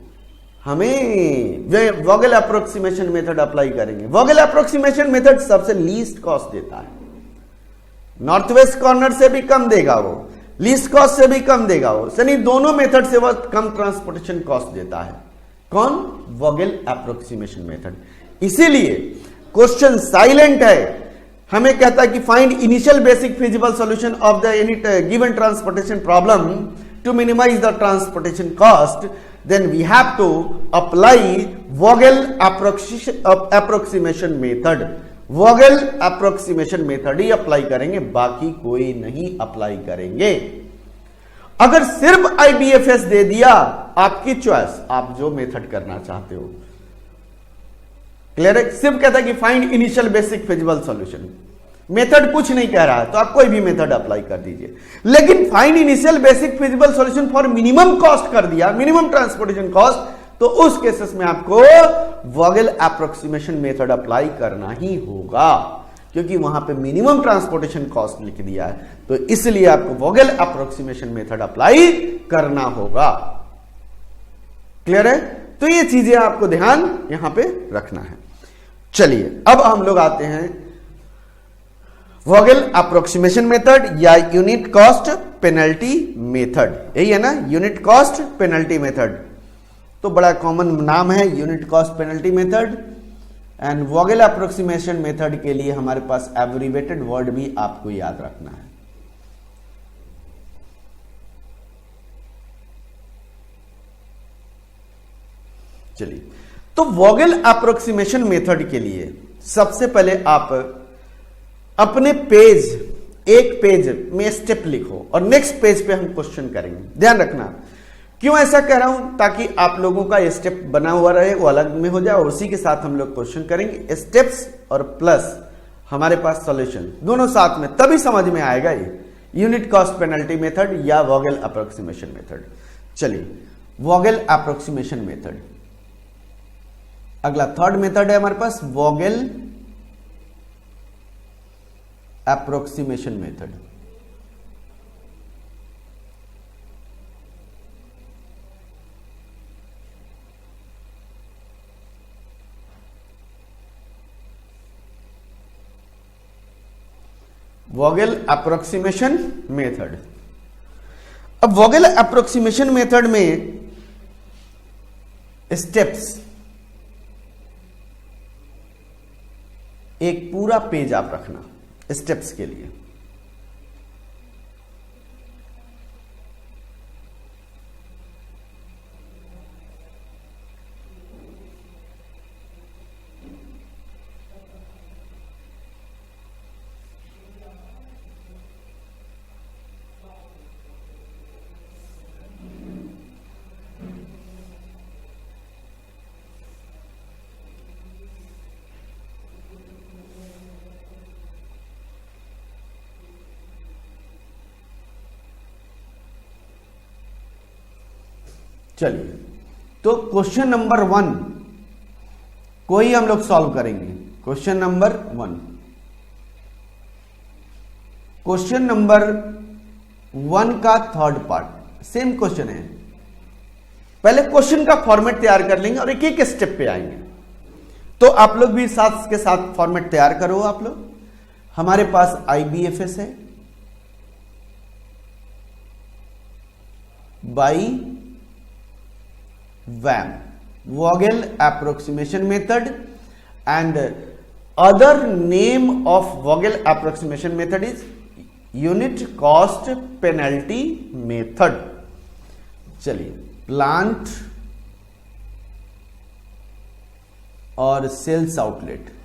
हमें वोगेल अप्रोक्सीमेशन मेथड अप्लाई करेंगे। वोगेल अप्रोक्सीमेशन मेथड सबसे लीस्ट कॉस्ट देता है, नॉर्थ वेस्ट कॉर्नर से भी कम देगा वो, लीस्ट कॉस्ट से भी कम देगा वो, यानी दोनों मेथड से वह कम ट्रांसपोर्टेशन कॉस्ट देता है। कौन? Vogel approximation method. इसीलिए क्वेश्चन साइलेंट है, हमें कहता है कि find initial basic feasible solution of the any given transportation problem to minimize the transportation cost, then we have to apply Vogel approximation method। Vogel approximation method he apply करेंगे, बाकी कोई नहीं अप्लाई करेंगे। अगर सिर्फ IBFS दे दिया, आपकी चॉइस, आप जो मेथड करना चाहते हो। क्लियर है? सिर्फ कहता है कि find initial basic feasible solution, method कुछ नहीं कह रहा है, तो आप कोई भी मेथड अप्लाई कर दीजिए। लेकिन find initial basic feasible solution for minimum cost कर दिया, मिनिमम ट्रांसपोर्टेशन कॉस्ट, तो उस केसेस में आपको वोगेल अप्रोक्सीमेशन मेथड अप्लाई करना ही होगा, क्योंकि वहां पे मिनिमम ट्रांसपोर्टेशन कॉस्ट लिख दिया है, तो इसलिए आपको वोगेल अप्रोक्सीमेशन मेथड अप्लाई करना होगा। क्लियर है? तो ये चीजें आपको ध्यान यहां पे रखना है। चलिए अब हम लोग आते हैं वोगेल अप्रोक्सीमेशन मेथड या यूनिट कॉस्ट पेनल्टी मेथड। यही है ना, यूनिट कॉस्ट पेनल्टी मेथड, तो बड़ा कॉमन नाम है unit cost penalty method. And Vogel approximation method के लिए हमारे पास एब्रिवेटेड वर्ड भी आपको याद रखना है। चलिए, तो वोगेल अप्रोक्सीमेशन मेथड के लिए सबसे पहले आप अपने पेज, एक पेज में स्टेप लिखो और नेक्स्ट पेज पे हम क्वेश्चन करेंगे। ध्यान रखना, क्यों ऐसा कह रहा हूं? ताकि आप लोगों का स्टेप बना हुआ रहे, वो अलग में हो जाए और उसी के साथ हम लोग क्वेश्चन करेंगे। स्टेप्स और प्लस हमारे पास सॉल्यूशन दोनों साथ में, तभी समझ में आएगा ये यूनिट कॉस्ट पेनल्टी मेथड या वोगेल अप्रोक्सीमेशन मेथड। चलिए वोगेल अप्रोक्सीमेशन मेथड, अगला थर्ड मेथड है हमारे पास Vogel approximation method. Vogel approximation method. अब वोगेल अप्रोक्सीमेशन मेथड में स्टेप्स, एक पूरा पेज आप रखना स्टेप्स के लिए। चलिए तो क्वेश्चन नंबर 1 को ही हम लोग सॉल्व करेंगे। क्वेश्चन नंबर 1, क्वेश्चन नंबर 1 का थर्ड पार्ट सेम क्वेश्चन है। पहले क्वेश्चन का फॉर्मेट तैयार कर लेंगे और एक एक स्टेप पे आएंगे। तो आप लोग भी साथ के साथ फॉर्मेट तैयार करो। आप लोग, हमारे पास IBFS है by WAM, Vogel approximation method, and other name of Vogel approximation method is unit cost penalty method। चलिए प्लांट और sales outlet,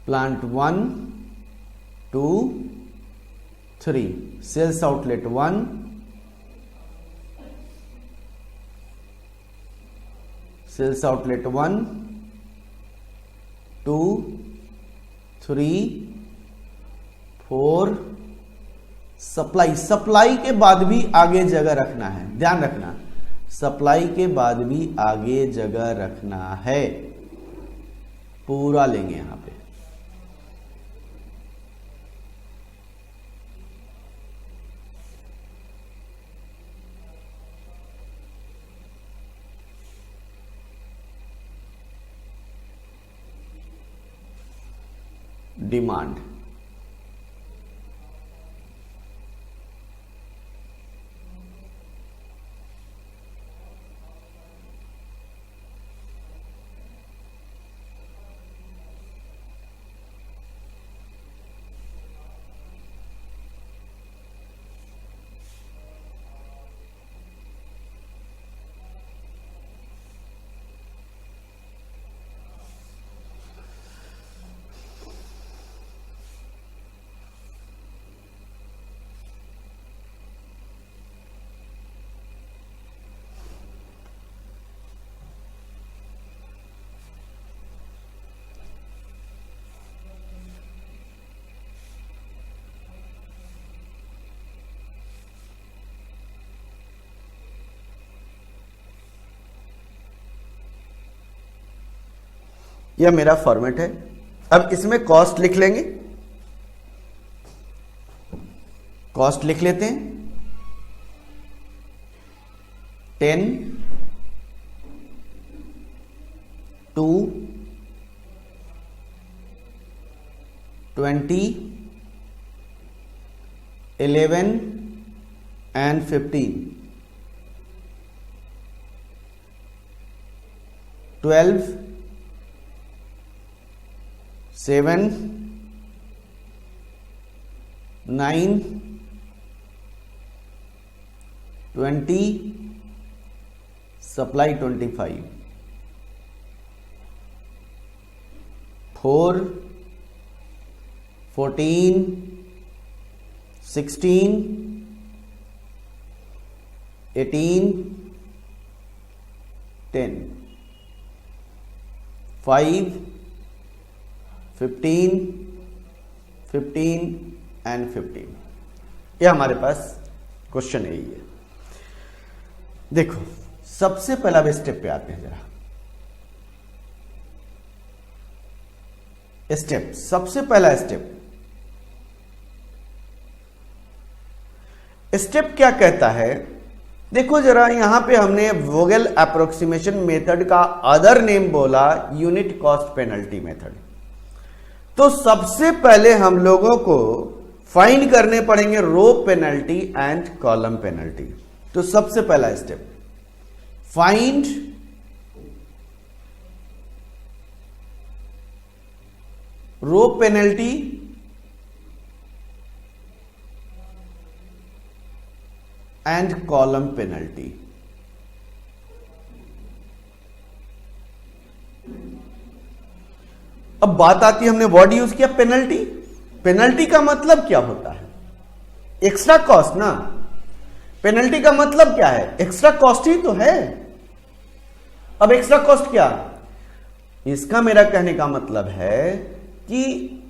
plant 1 2 3, sales outlet 1, sales outlet 1 2 3 4, supply, supply के बाद भी आगे जगह रखना है, ध्यान रखना, सप्लाई के बाद भी आगे जगह रखना है, पूरा लेंगे यहां पे। डिमांड, यह मेरा फॉर्मेट है। अब इसमें कॉस्ट लिख लेंगे, कॉस्ट लिख लेते हैं 10 2 20 11 and 15 12 7 9, 20, सप्लाई 25, 4, 14, 16, 18, 10, 5, 15, 15 एंड 15। ये हमारे पास क्वेश्चन यही है। देखो सबसे पहला भी स्टेप पे आते हैं जरा। स्टेप, सबसे पहला स्टेप क्या कहता है, देखो जरा यहां पे हमने वोगेल अप्रोक्सीमेशन मेथड का अदर नेम बोला यूनिट कॉस्ट पेनल्टी मेथड। तो सबसे पहले हम लोगों को फाइंड करने पड़ेंगे row penalty and column penalty. तो सबसे पहला step, find row penalty and column penalty. अब बात आती है, हमने वर्ड यूज किया पेनल्टी। पेनल्टी का मतलब क्या होता है? एक्स्ट्रा कॉस्ट ना। पेनल्टी का मतलब क्या है? एक्स्ट्रा कॉस्ट ही तो है। अब एक्स्ट्रा कॉस्ट क्या? इसका मेरा कहने का मतलब है कि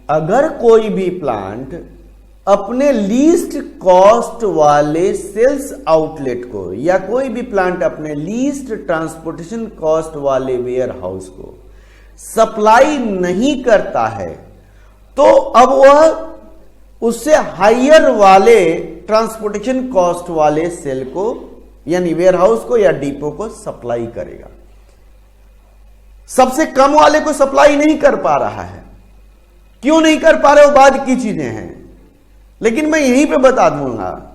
अगर कोई भी प्लांट अपने लीस्ट कॉस्ट वाले सेल्स आउटलेट को या कोई भी प्लांट अपने लीस्ट ट्रांसपोर्टेशन कॉस्ट वाले वेयर हाउस को सप्लाई नहीं करता है, तो अब वह उससे हायर वाले ट्रांसपोर्टेशन कॉस्ट वाले सेल को यानी वेयर हाउस को या डिपो को सप्लाई करेगा। सबसे कम वाले को सप्लाई नहीं कर पा रहा है। क्यों नहीं कर पा रहे, वो बाद की चीजें हैं, लेकिन मैं यहीं पे बता दूंगा।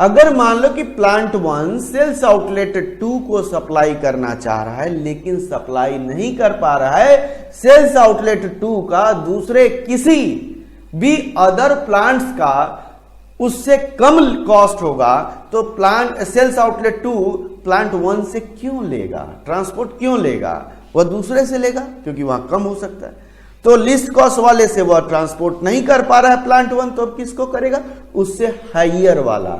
अगर मान लो कि प्लांट 1 सेल्स आउटलेट 2 को सप्लाई करना चाह रहा है लेकिन सप्लाई नहीं कर पा रहा है, सेल्स आउटलेट 2 का दूसरे किसी भी अदर प्लांट्स का उससे कम कॉस्ट होगा, तो प्लांट सेल्स आउटलेट 2 प्लांट 1 से क्यों लेगा? ट्रांसपोर्ट क्यों लेगा? वह दूसरे से लेगा क्योंकि वहां कम हो सकता है। तो लिस्ट कॉस्ट वाले से वह ट्रांसपोर्ट नहीं कर पा रहा है प्लांट 1, तो अब किसको करेगा? उससे हायर वाला।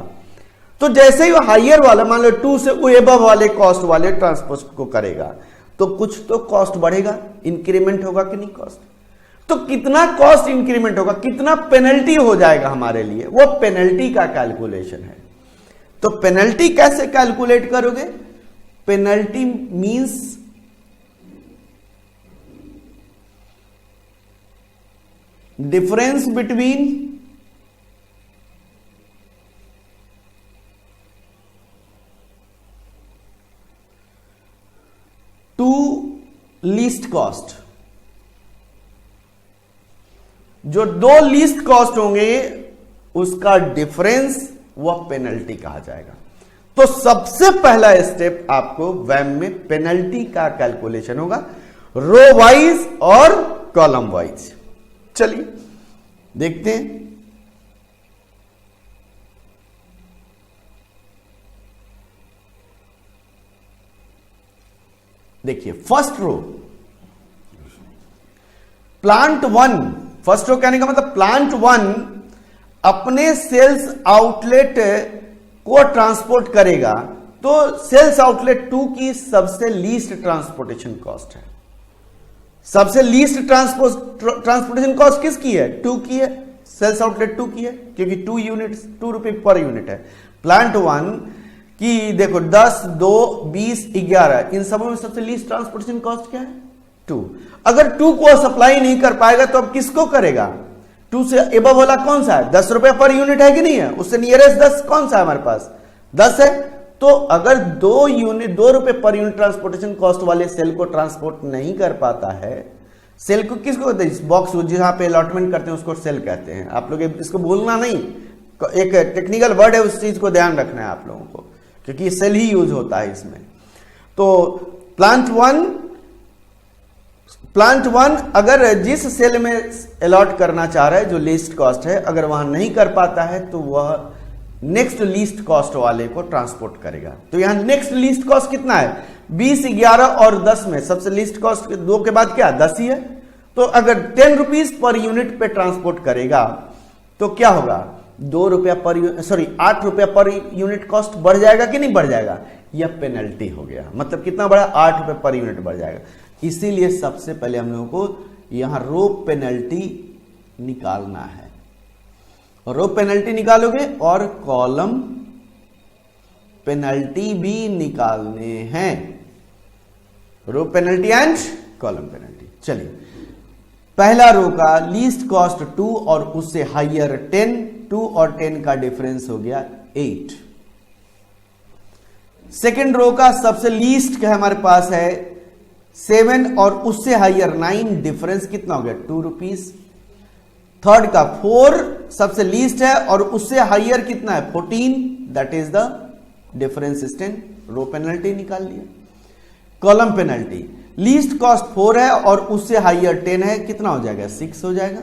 तो जैसे ही वो हायर वाला मान लो 2 से एबव वाले कॉस्ट वाले ट्रांसपोर्ट को करेगा, तो कुछ तो कॉस्ट बढ़ेगा, इंक्रीमेंट होगा कि नहीं कॉस्ट? तो कितना कॉस्ट इंक्रीमेंट होगा, कितना पेनल्टी हो जाएगा हमारे लिए, वो पेनल्टी का कैलकुलेशन है। तो पेनल्टी कैसे कैलकुलेट करोगे? Penalty means difference between two least cost. जो दो लीस्ट कॉस्ट होंगे उसका डिफरेंस वह पेनल्टी कहा जाएगा। तो सबसे पहला स्टेप आपको वैम में पेनल्टी का कैलकुलेशन होगा, रो वाइज और कॉलम वाइज। चलिए देखते हैं। देखिए first row, plant 1, first row कहने का मतलब प्लांट 1 अपने सेल्स आउटलेट को ट्रांसपोर्ट करेगा, तो सेल्स आउटलेट 2 की सबसे लीस्ट ट्रांसपोर्टेशन कॉस्ट है। सबसे लीस्ट ट्रांसपोर्टेशन कॉस्ट किसकी है? 2 की है, सेल्स आउटलेट 2 की है, क्योंकि 2 यूनिट्स 2 रुपए पर यूनिट है। प्लांट 1 की देखो 10, 2, 20, 11, इन सबों में सबसे लीस्ट ट्रांसपोर्टेशन कॉस्ट क्या है? 2। अगर 2 को सप्लाई नहीं कर पाएगा तो अब किसको करेगा? 2 से एबव वाला कौन सा है? 10 रुपए पर यूनिट है कि नहीं है? उससे नियरेस्ट 10 कौन सा है हमारे पास? 10 है। तो अगर 2 रुपए पर यूनिट ट्रांसपोर्टेशन कॉस्ट वाले सेल को ट्रांसपोर्ट नहीं कर पाता है, सेल को किसको कहते हैं? बॉक्स जहां पे अलॉटमेंट करते हैं उसको सेल कहते हैं। आप लोग इसको भूलना नहीं, एक टेक्निकल वर्ड है, उस चीज को ध्यान रखना है आप लोगों को, क्योंकि सेल ही यूज होता है इसमें। तो प्लांट 1 प्लांट 1 अगर जिस सेल में अलॉट करना चाह रहा है जो लीस्ट कॉस्ट है, अगर वहां नहीं कर पाता है तो वह नेक्स्ट लीस्ट कॉस्ट वाले को ट्रांसपोर्ट करेगा। तो यहां नेक्स्ट लीस्ट कॉस्ट कितना है? 20, 11 और 10 में सबसे लीस्ट कॉस्ट 2 के बाद क्या 10 ही है। तो अगर 10 रुपीज पर यूनिट पे ट्रांसपोर्ट करेगा तो क्या होगा? 2 रुपया पर 8 रुपया पर यूनिट कॉस्ट बढ़ जाएगा कि नहीं बढ़ जाएगा? यह पेनल्टी हो गया। मतलब कितना बढ़ा? 8 रुपये पर यूनिट बढ़ जाएगा। इसीलिए सबसे पहले हम लोगों को यहां रो पेनल्टी निकालना है। रो पेनल्टी निकालोगे और कॉलम पेनल्टी भी निकालने हैं। रो पेनल्टी एंड कॉलम पेनल्टी। चलिए, पहला रो का लीस्ट कॉस्ट 2 और उससे हाइयर 10, 2 और 10 का डिफरेंस हो गया 8। सेकेंड रो का सबसे लीस्ट का हमारे पास है 7 और उससे हाइयर 9, डिफरेंस कितना हो गया? 2 रुपीज। थर्ड का 4 सबसे लीस्ट है और उससे हाइयर कितना है? 14, that is the difference is 10। Row penalty निकाल लिया। कॉलम पेनल्टी, लीस्ट कॉस्ट 4 है और उससे हाइयर 10 है, कितना हो जाएगा? 6 हो जाएगा।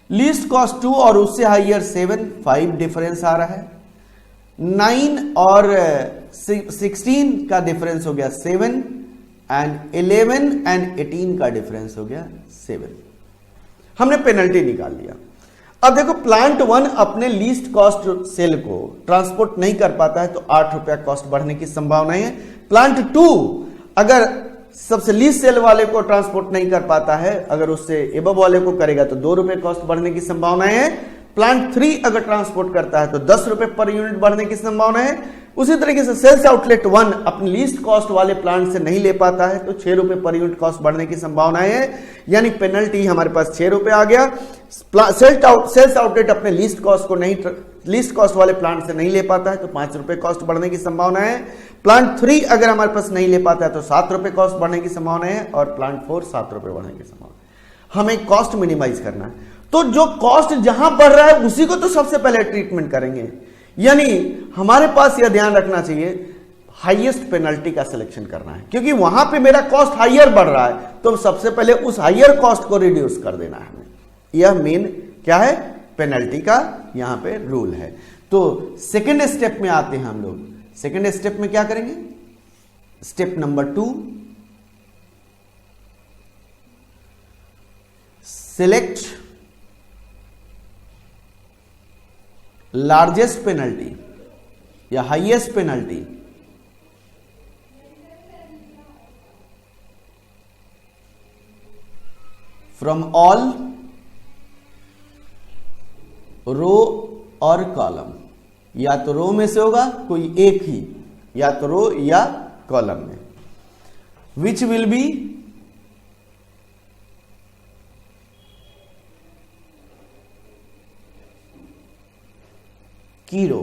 लीस्ट कॉस्ट 2 और उससे हाइयर 7, 5 डिफरेंस आ रहा है। 9 और 16 का डिफरेंस हो गया 7 एंड 11 एंड 18 का डिफरेंस हो गया 7। हमने पेनल्टी निकाल लिया। अब देखो, प्लांट 1 अपने लीस्ट कॉस्ट सेल को ट्रांसपोर्ट नहीं कर पाता है तो 8 रुपया कॉस्ट बढ़ने की संभावना है। प्लांट 2 अगर सबसे लीस्ट सेल वाले को ट्रांसपोर्ट नहीं कर पाता है, अगर उससे एबव वाले को करेगा तो 2 रुपए कॉस्ट बढ़ने की संभावना है। प्लांट 3 अगर ट्रांसपोर्ट करता है तो 10 रुपए पर यूनिट बढ़ने की संभावना है। उसी तरीके से सेल्स आउटलेट 1 अपनी लीस्ट कॉस्ट वाले प्लांट से नहीं ले पाता है तो 6 रुपए पर यूनिट कॉस्ट बढ़ने की संभावना है। यानी पेनल्टी हमारे पास 6 रुपए आ गया। सेल्स आउटलेट अपने लीस्ट कॉस्ट वाले प्लांट से नहीं ले पाता है तो 5 रुपए कॉस्ट बढ़ने की संभावना है। प्लांट 3 अगर हमारे पास नहीं ले पाता है तो 7 रुपए कॉस्ट बढ़ने की संभावना है और प्लांट 4 7 रुपए बढ़ने की संभावना। हमें कॉस्ट मिनिमाइज करना है। तो जो कॉस्ट जहां बढ़ रहा है उसी को तो सबसे पहले ट्रीटमेंट करेंगे। यानी हमारे पास यह ध्यान रखना चाहिए हाईएस्ट पेनल्टी का सिलेक्शन करना है, क्योंकि वहां पे मेरा कॉस्ट हाईयर बढ़ रहा है तो सबसे पहले उस हाईयर कॉस्ट को रिड्यूस कर देना है हमें। यह मेन क्या है? पेनल्टी का यहां पे रूल है। तो सेकेंड स्टेप में आते हैं हम लोग। सेकेंड स्टेप में क्या करेंगे? Step number 2, select largest penalty या हाईएस्ट पेनल्टी फ्रॉम ऑल रो और कॉलम। या तो रो में से होगा कोई एक ही, या तो रो या कॉलम में, विच विल बी की रो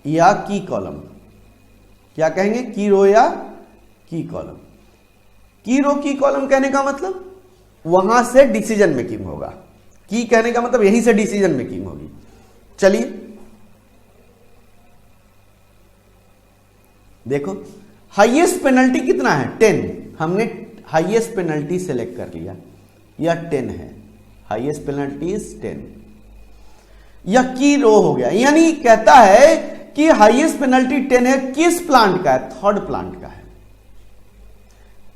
या की कॉलम। क्या कहेंगे? की रो या की कॉलम। की रो की कॉलम कहने का मतलब वहां से डिसीजन मेकिंग होगा। की कहने का मतलब यहीं से डिसीजन मेकिंग होगी। चलिए देखो, हाईएस्ट पेनल्टी कितना है? 10। हमने हाईएस्ट पेनल्टी सेलेक्ट कर लिया, यह 10 है। Highest penalty is 10। यह की रो हो गया, यानी कहता है कि हाईएस्ट पेनल्टी 10 है। किस प्लांट का है? थर्ड प्लांट का है।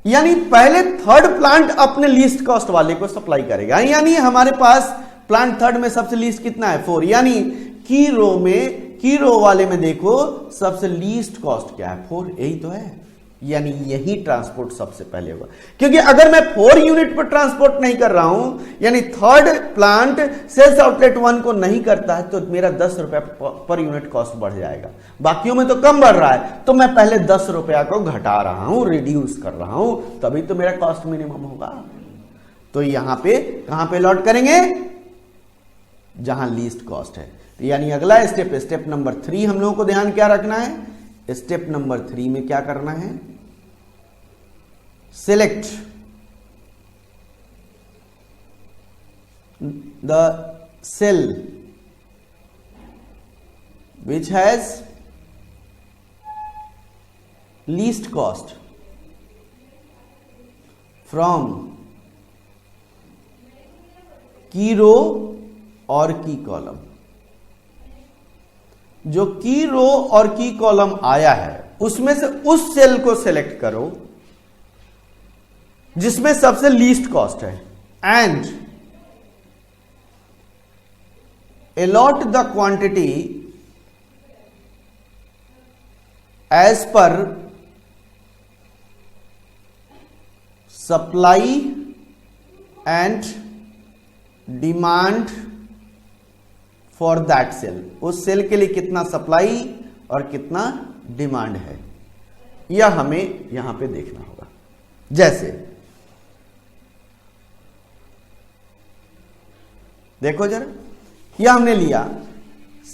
यानी पहले थर्ड प्लांट अपने लीस्ट कॉस्ट वाले को सप्लाई करेगा। यानी हमारे पास प्लांट थर्ड में सबसे लीस्ट कितना है? 4। यानी की रो में, की रो वाले में देखो सबसे लीस्ट कॉस्ट क्या है? 4। यही तो है। यानी यही ट्रांसपोर्ट सबसे पहले होगा, क्योंकि अगर मैं 4 यूनिट पर ट्रांसपोर्ट नहीं कर रहा हूं, यानी थर्ड प्लांट सेल्स आउटलेट 1 को नहीं करता है तो मेरा 10 रुपया पर यूनिट कॉस्ट बढ़ जाएगा। बाकियों में तो कम बढ़ रहा है, तो मैं पहले 10 रुपया को घटा रहा हूं, रिड्यूस कर रहा हूं, तभी तो मेरा कॉस्ट मिनिमम होगा। तो यहां पे कहां पे लॉट करेंगे? जहां लीस्ट कॉस्ट है। यानी अगला स्टेप नंबर 3 हम लोगों को ध्यान क्या रखना है? स्टेप नंबर 3 में क्या करना है? Select the cell which has least cost from की रो और की कॉलम। जो की रो और की कॉलम आया है उसमें से उस सेल को सेलेक्ट करो जिसमें सबसे लीस्ट कॉस्ट है, and allot the quantity as per supply and demand for that cell. उस सेल के लिए कितना सप्लाई और कितना डिमांड है, यह हमें यहां पे देखना होगा। जैसे देखो जरा, यह हमने लिया,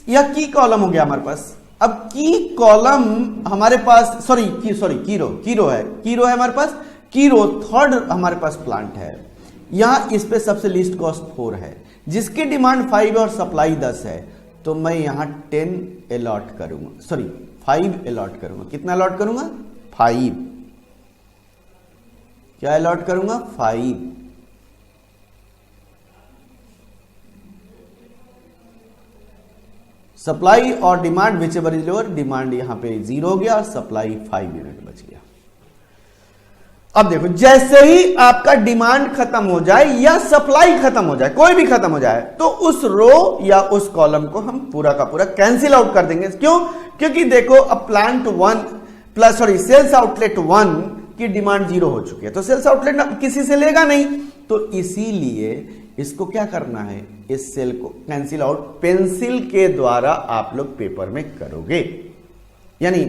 यह की कॉलम हो गया हमारे पास। अब की कॉलम हमारे पास की रो है हमारे पास। की रो थर्ड हमारे पास प्लांट है, यहां इस पे सबसे लीस्ट कॉस्ट 4 है, जिसकी डिमांड 5 और सप्लाई 10 है, तो मैं यहां 10 अलॉट करूंगा, 5 अलॉट करूंगा। कितना अलॉट करूंगा? 5। क्या अलॉट करूंगा? 5। सप्लाई और demand which ever is lower, demand यहां पे 0 हो गया और सप्लाई 5 यूनिट बच गया। अब देखो, जैसे ही आपका डिमांड खत्म हो जाए या सप्लाई खत्म हो जाए, कोई भी खत्म हो जाए, तो उस रो या उस कॉलम को हम पूरा का पूरा कैंसिल आउट कर देंगे। क्यों? क्योंकि देखो, अब प्लांट 1 सेल्स आउटलेट 1 की डिमांड 0 हो चुकी है, तो सेल्स आउटलेट किसी से लेगा नहीं, तो इसीलिए इसको क्या करना है, इस सेल को कैंसिल आउट पेंसिल के द्वारा आप लोग पेपर में करोगे। यानी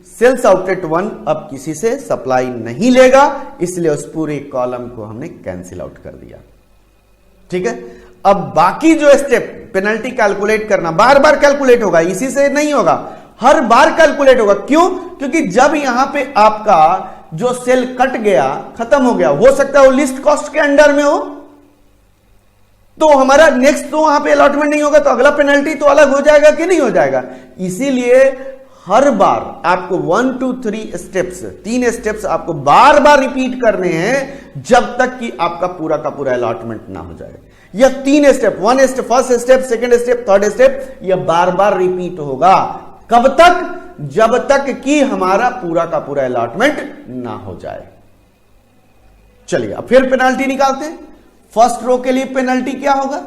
सेल्स आउटलेट 1 अब किसी से सप्लाई नहीं लेगा, इसलिए उस पूरे कॉलम को हमने कैंसिल आउट कर दिया। ठीक है। अब बाकी जो स्टेप पेनल्टी कैलकुलेट करना, बार बार कैलकुलेट होगा, इसी से नहीं होगा, हर बार कैलकुलेट होगा। क्यों? क्योंकि जब यहां पे आपका जो सेल कट गया, खत्म हो गया, हो सकता है वो लिस्ट कॉस्ट के अंडर में हो, तो हमारा नेक्स्ट तो वहां पे अलॉटमेंट नहीं होगा, तो अगला पेनल्टी तो अलग हो जाएगा कि नहीं हो जाएगा। इसीलिए हर बार आपको 1 2 3 स्टेप्स, 3 स्टेप्स आपको बार बार रिपीट करने हैं जब तक कि आपका पूरा का पूरा अलॉटमेंट ना हो जाए। यह 3 step, first step, second step, third step, यह बार बार रिपीट होगा। कब तक? जब तक कि हमारा पूरा का पूरा अलॉटमेंट ना हो जाए। चलिए अब फिर पेनल्टी निकालते हैं। फर्स्ट रो के लिए पेनल्टी क्या होगा?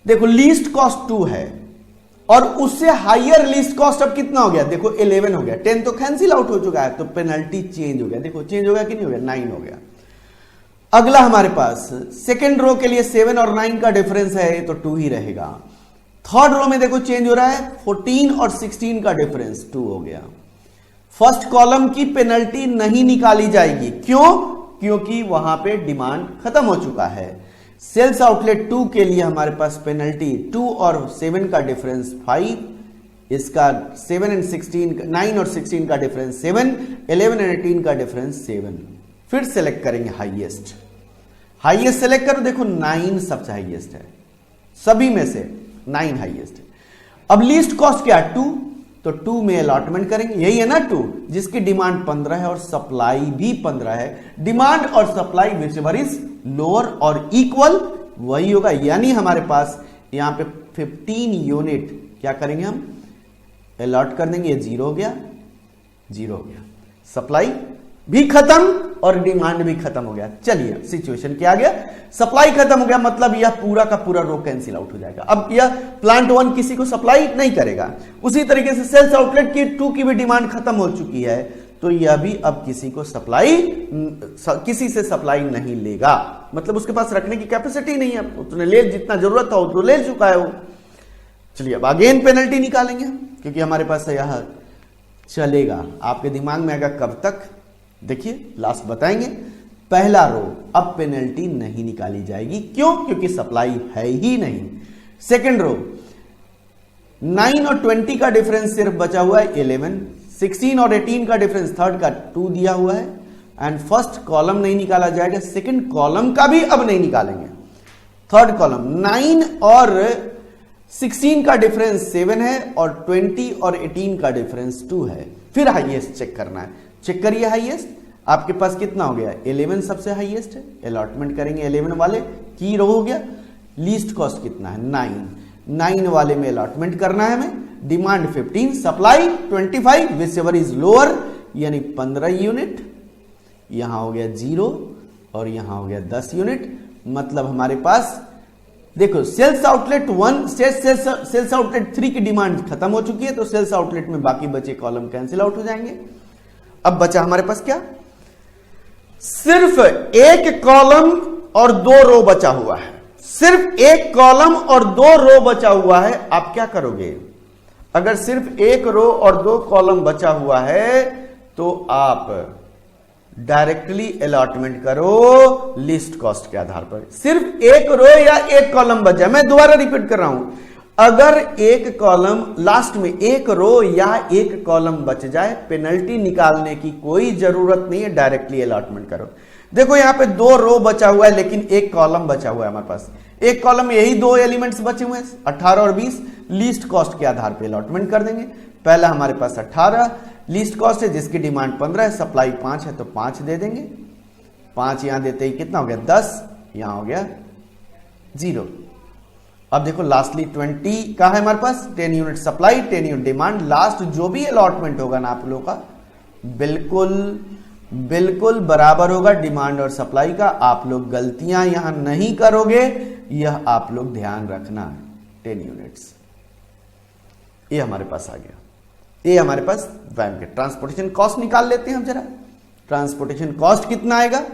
देखो, लीस्ट कॉस्ट 2 है और उससे हायर लीस्ट कॉस्ट अब कितना हो गया? देखो 11 हो गया, 10 तो कैंसिल आउट हो चुका है, तो पेनल्टी चेंज हो गया। देखो चेंज हो गया कि नहीं हो गया? 9 हो गया। अगला हमारे पास सेकेंड रो के लिए 7 और 9 का डिफरेंस है, तो 2 ही रहेगा। थर्ड रो में देखो चेंज हो रहा है, 14 और 16 का डिफरेंस 2 हो गया। फर्स्ट कॉलम की पेनल्टी नहीं निकाली जाएगी। क्यों? क्योंकि वहां पे डिमांड खत्म हो चुका है। सेल्स आउटलेट 2 के लिए हमारे पास पेनल्टी 2 और 7 का डिफरेंस 5, इसका 7 एंड 16, 9 और 16 का डिफरेंस 7, 11 एंड 18 का डिफरेंस 7। फिर सेलेक्ट करेंगे हाईएस्ट, हाईएस्ट सेलेक्ट करो। देखो 9 सबसे हाईएस्ट है, सभी में से 9 हाईएस्ट है। अब लीस्ट कॉस्ट क्या है? 2, तो 2 में अलॉटमेंट करेंगे, यही है ना 2, जिसकी डिमांड 15 है और सप्लाई भी 15 है। डिमांड और supply which ever is lower और इक्वल वही होगा। यानी हमारे पास यहां पे 15 यूनिट क्या करेंगे हम? अलॉट कर देंगे। ये 0 हो गया, 0 हो गया, सप्लाई भी खत्म और डिमांड भी खत्म हो गया। चलिए सिचुएशन क्या आ गया? सप्लाई खत्म हो गया, मतलब यह पूरा का पूरा रो कैंसिल आउट हो जाएगा। अब यह प्लांट 1 किसी को सप्लाई नहीं करेगा। उसी तरीके से सेल्स आउटलेट की 2 की भी डिमांड खत्म हो चुकी है, तो यह भी अब किसी से सप्लाई नहीं लेगा। मतलब उसके पास रखने की कैपेसिटी नहीं है, उसने ले जितना जरूरत था उतना ले चुका है वो। चलिए अब अगेन पेनल्टी निकालेंगे, क्योंकि हमारे पास यह चलेगा। आपके दिमाग में आएगा कब तक? देखिए लास्ट बताएंगे। पहला रो अब पेनल्टी नहीं निकाली जाएगी। क्यों? क्योंकि सप्लाई है ही नहीं। सेकंड रो 9 और 20 का डिफरेंस सिर्फ बचा हुआ है 11, 16 और 18 का डिफरेंस थर्ड का 2 दिया हुआ है, एंड फर्स्ट कॉलम नहीं निकाला जाएगा, सेकंड कॉलम का भी अब नहीं निकालेंगे। थर्ड कॉलम 9 और 16 का डिफरेंस 7 है और 20 और 18 का डिफरेंस 2 है। फिर हाईएस्ट चेक करना है, चेक करिए हाईएस्ट। आपके पास कितना हो गया, 11 सबसे हाईएस्ट है, अलॉटमेंट करेंगे 11 वाले, की रो हो गया। लीस्ट कॉस्ट कितना है, 9 वाले में अलॉटमेंट करना है हमें। Demand 15, supply 25, which ever is lower, यानी 15 यूनिट। यहां हो गया 0 और यहां हो गया 10 यूनिट। मतलब हमारे पास देखो सेल्स आउटलेट 1 सेल्स आउटलेट 3 की डिमांड खत्म हो चुकी है, तो सेल्स आउटलेट में बाकी बचे कॉलम कैंसिल आउट हो जाएंगे। अब बचा हमारे पास क्या, सिर्फ एक कॉलम और 2 रो बचा हुआ है, सिर्फ एक कॉलम और 2 रो बचा हुआ है। आप क्या करोगे, अगर सिर्फ एक रो और 2 कॉलम बचा हुआ है तो आप डायरेक्टली अलॉटमेंट करो लिस्ट कॉस्ट के आधार पर। सिर्फ एक रो या एक कॉलम बचा, मैं दोबारा रिपीट कर रहा हूं, अगर एक कॉलम लास्ट में एक रो या एक कॉलम बच जाए, पेनल्टी निकालने की कोई जरूरत नहीं है, डायरेक्टली अलॉटमेंट करो। देखो यहां पे 2 रो बचा हुआ है लेकिन एक कॉलम बचा हुआ है हमारे पास, एक कॉलम में यही 2 एलिमेंट्स बचे हुए हैं 18 और 20, लीस्ट कॉस्ट के आधार पे अलॉटमेंट कर देंगे। पहला हमारे पास 18 लीस्ट कॉस्ट है जिसकी डिमांड 15 है, सप्लाई 5 है तो 5 दे देंगे। 5 यहां देते ही कितना हो गया 10, यहां हो गया 0। अब देखो लास्टली 20 का है हमारे पास, 10 unit supply 10 unit demand. Last जो भी अलॉटमेंट होगा ना आप लोगों का बिल्कुल बराबर होगा डिमांड और सप्लाई का। आप लोग गलतियां यहां नहीं करोगे, यह आप लोग ध्यान रखना। 10 यूनिट्स ये हमारे पास आ गया। ये हमारे पास वैन के ट्रांसपोर्टेशन कॉस्ट निकाल लेते हैं हम जरा। ट्रांसपोर्टेशन कॉस्ट कितना आएगा,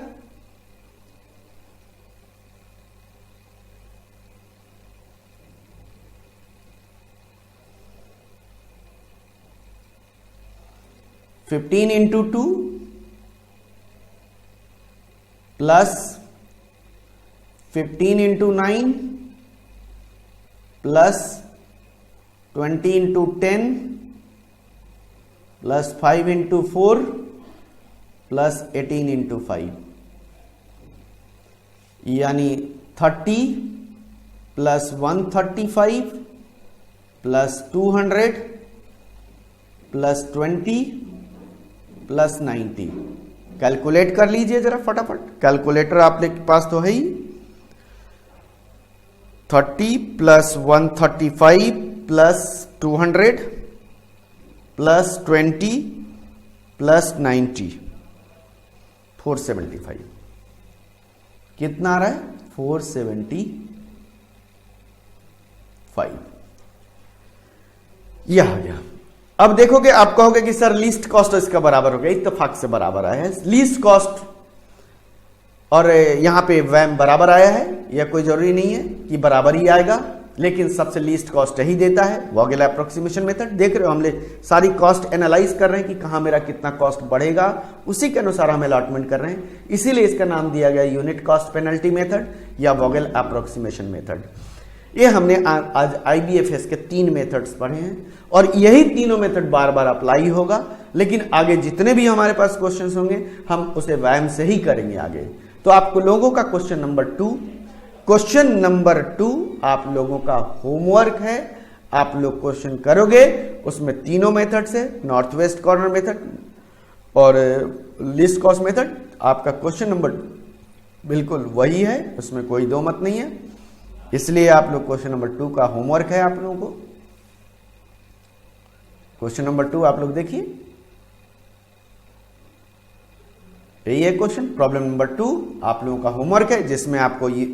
$15 into 2 plus 15 into 9 plus 20 into 10 plus 5 into 4 plus 18 into 5, यानी 30 plus 135 plus 200 plus 20 plus 90। Calculate कर लीजिए जरा फटाफट, कैलकुलेटर आप के पास तो है ही। 30 प्लस 135 प्लस 200 प्लस 20 प्लस 90, 475। कितना आ रहा है, 475। यह आ गया। अब देखोगे आप कहोगे कि सर लीस्ट कॉस्ट इसका बराबर हो गया, इत्तेफाक से बराबर आया है लीस्ट कॉस्ट और यहां पे वैम बराबर आया है। यह कोई जरूरी नहीं है कि बराबर ही आएगा, लेकिन सबसे लीस्ट कॉस्ट ही देता है वोगेल एप्रोक्सीमेशन मेथड। देख रहे हो हमने सारी कॉस्ट एनालाइज कर रहे हैं कि कहां मेरा कितना कॉस्ट बढ़ेगा, उसी के अनुसार हम अलॉटमेंट कर रहे हैं। इसीलिए इसका नाम दिया गया यूनिट कॉस्ट पेनल्टी मेथड या वोगेल एप्रोक्सीमेशन मेथड। ये हमने आज IBFS के 3 मेथड्स पढ़े हैं और यही तीनों मेथड बार बार अप्लाई होगा, लेकिन आगे जितने भी हमारे पास क्वेश्चंस होंगे हम उसे वैम से ही करेंगे आगे। तो आपको लोगों का क्वेश्चन नंबर 2 आप लोगों का होमवर्क है, आप लोग क्वेश्चन करोगे, उसमें तीनों मेथड है, नॉर्थ वेस्ट कॉर्नर मेथड और लीस्ट कॉस्ट मेथड। आपका क्वेश्चन नंबर बिल्कुल वही है, उसमें कोई दो मत नहीं है। इसलिए आप लोग क्वेश्चन नंबर 2 का होमवर्क है आप लोगों को। क्वेश्चन नंबर 2 आप लोग देखिए, यही है क्वेश्चन। प्रॉब्लम नंबर 2 आप लोगों का होमवर्क है, जिसमें आपको ये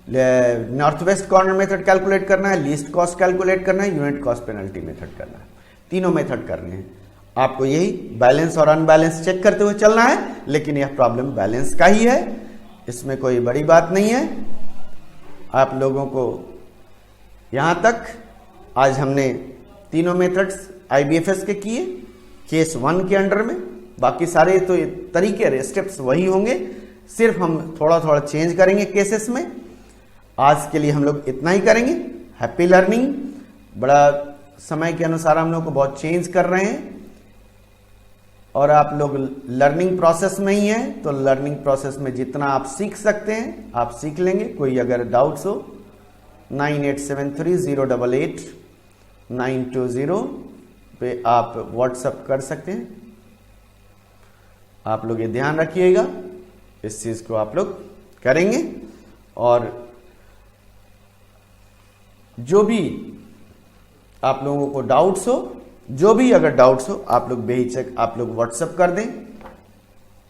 north west corner method calculate करना है, लीस्ट कॉस्ट कैलकुलेट करना है, यूनिट कॉस्ट पेनल्टी मेथड करना है। तीनों मेथड करने हैं आपको। यही बैलेंस और अनबैलेंस चेक करते हुए चलना है, लेकिन यह प्रॉब्लम बैलेंस का ही है, इसमें कोई बड़ी बात नहीं है। आप लोगों को यहां तक आज हमने तीनों मेथड्स IBFS के किए केस 1 के अंडर में। बाकी सारे तो तरीके स्टेप्स वही होंगे, सिर्फ हम थोड़ा थोड़ा चेंज करेंगे केसेस में। आज के लिए हम लोग इतना ही करेंगे। Happy learning. बड़ा समय के अनुसार हम लोग को बहुत चेंज कर रहे हैं और आप लोग लर्निंग प्रोसेस में ही हैं, तो लर्निंग प्रोसेस में जितना आप सीख सकते हैं आप सीख लेंगे। कोई अगर डाउट्स हो 9873088920 पे आप व्हाट्सएप कर सकते हैं। आप लोग ये ध्यान रखिएगा, इस चीज को आप लोग करेंगे। और जो भी आप लोगों को डाउट्स हो, जो भी अगर डाउट्स हो, आप लोग बेहिचक आप लोग व्हाट्सएप कर दें।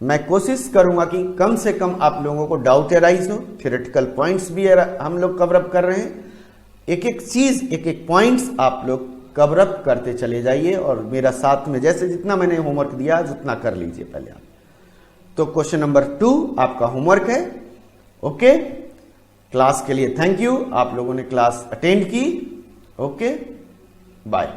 मैं कोशिश करूंगा कि कम से कम आप लोगों को डाउट एराइज हो। थ्योरेटिकल पॉइंट्स भी हम लोग कवर अप कर रहे हैं। एक एक चीज, एक एक पॉइंट्स आप लोग कवर अप करते चले जाइए और मेरा साथ में जैसे जितना मैंने होमवर्क दिया उतना कर लीजिए पहले आप। तो क्वेश्चन नंबर 2 आपका होमवर्क है। ओके, क्लास के लिए थैंक यू। आप लोगों ने क्लास अटेंड की। Okay, bye.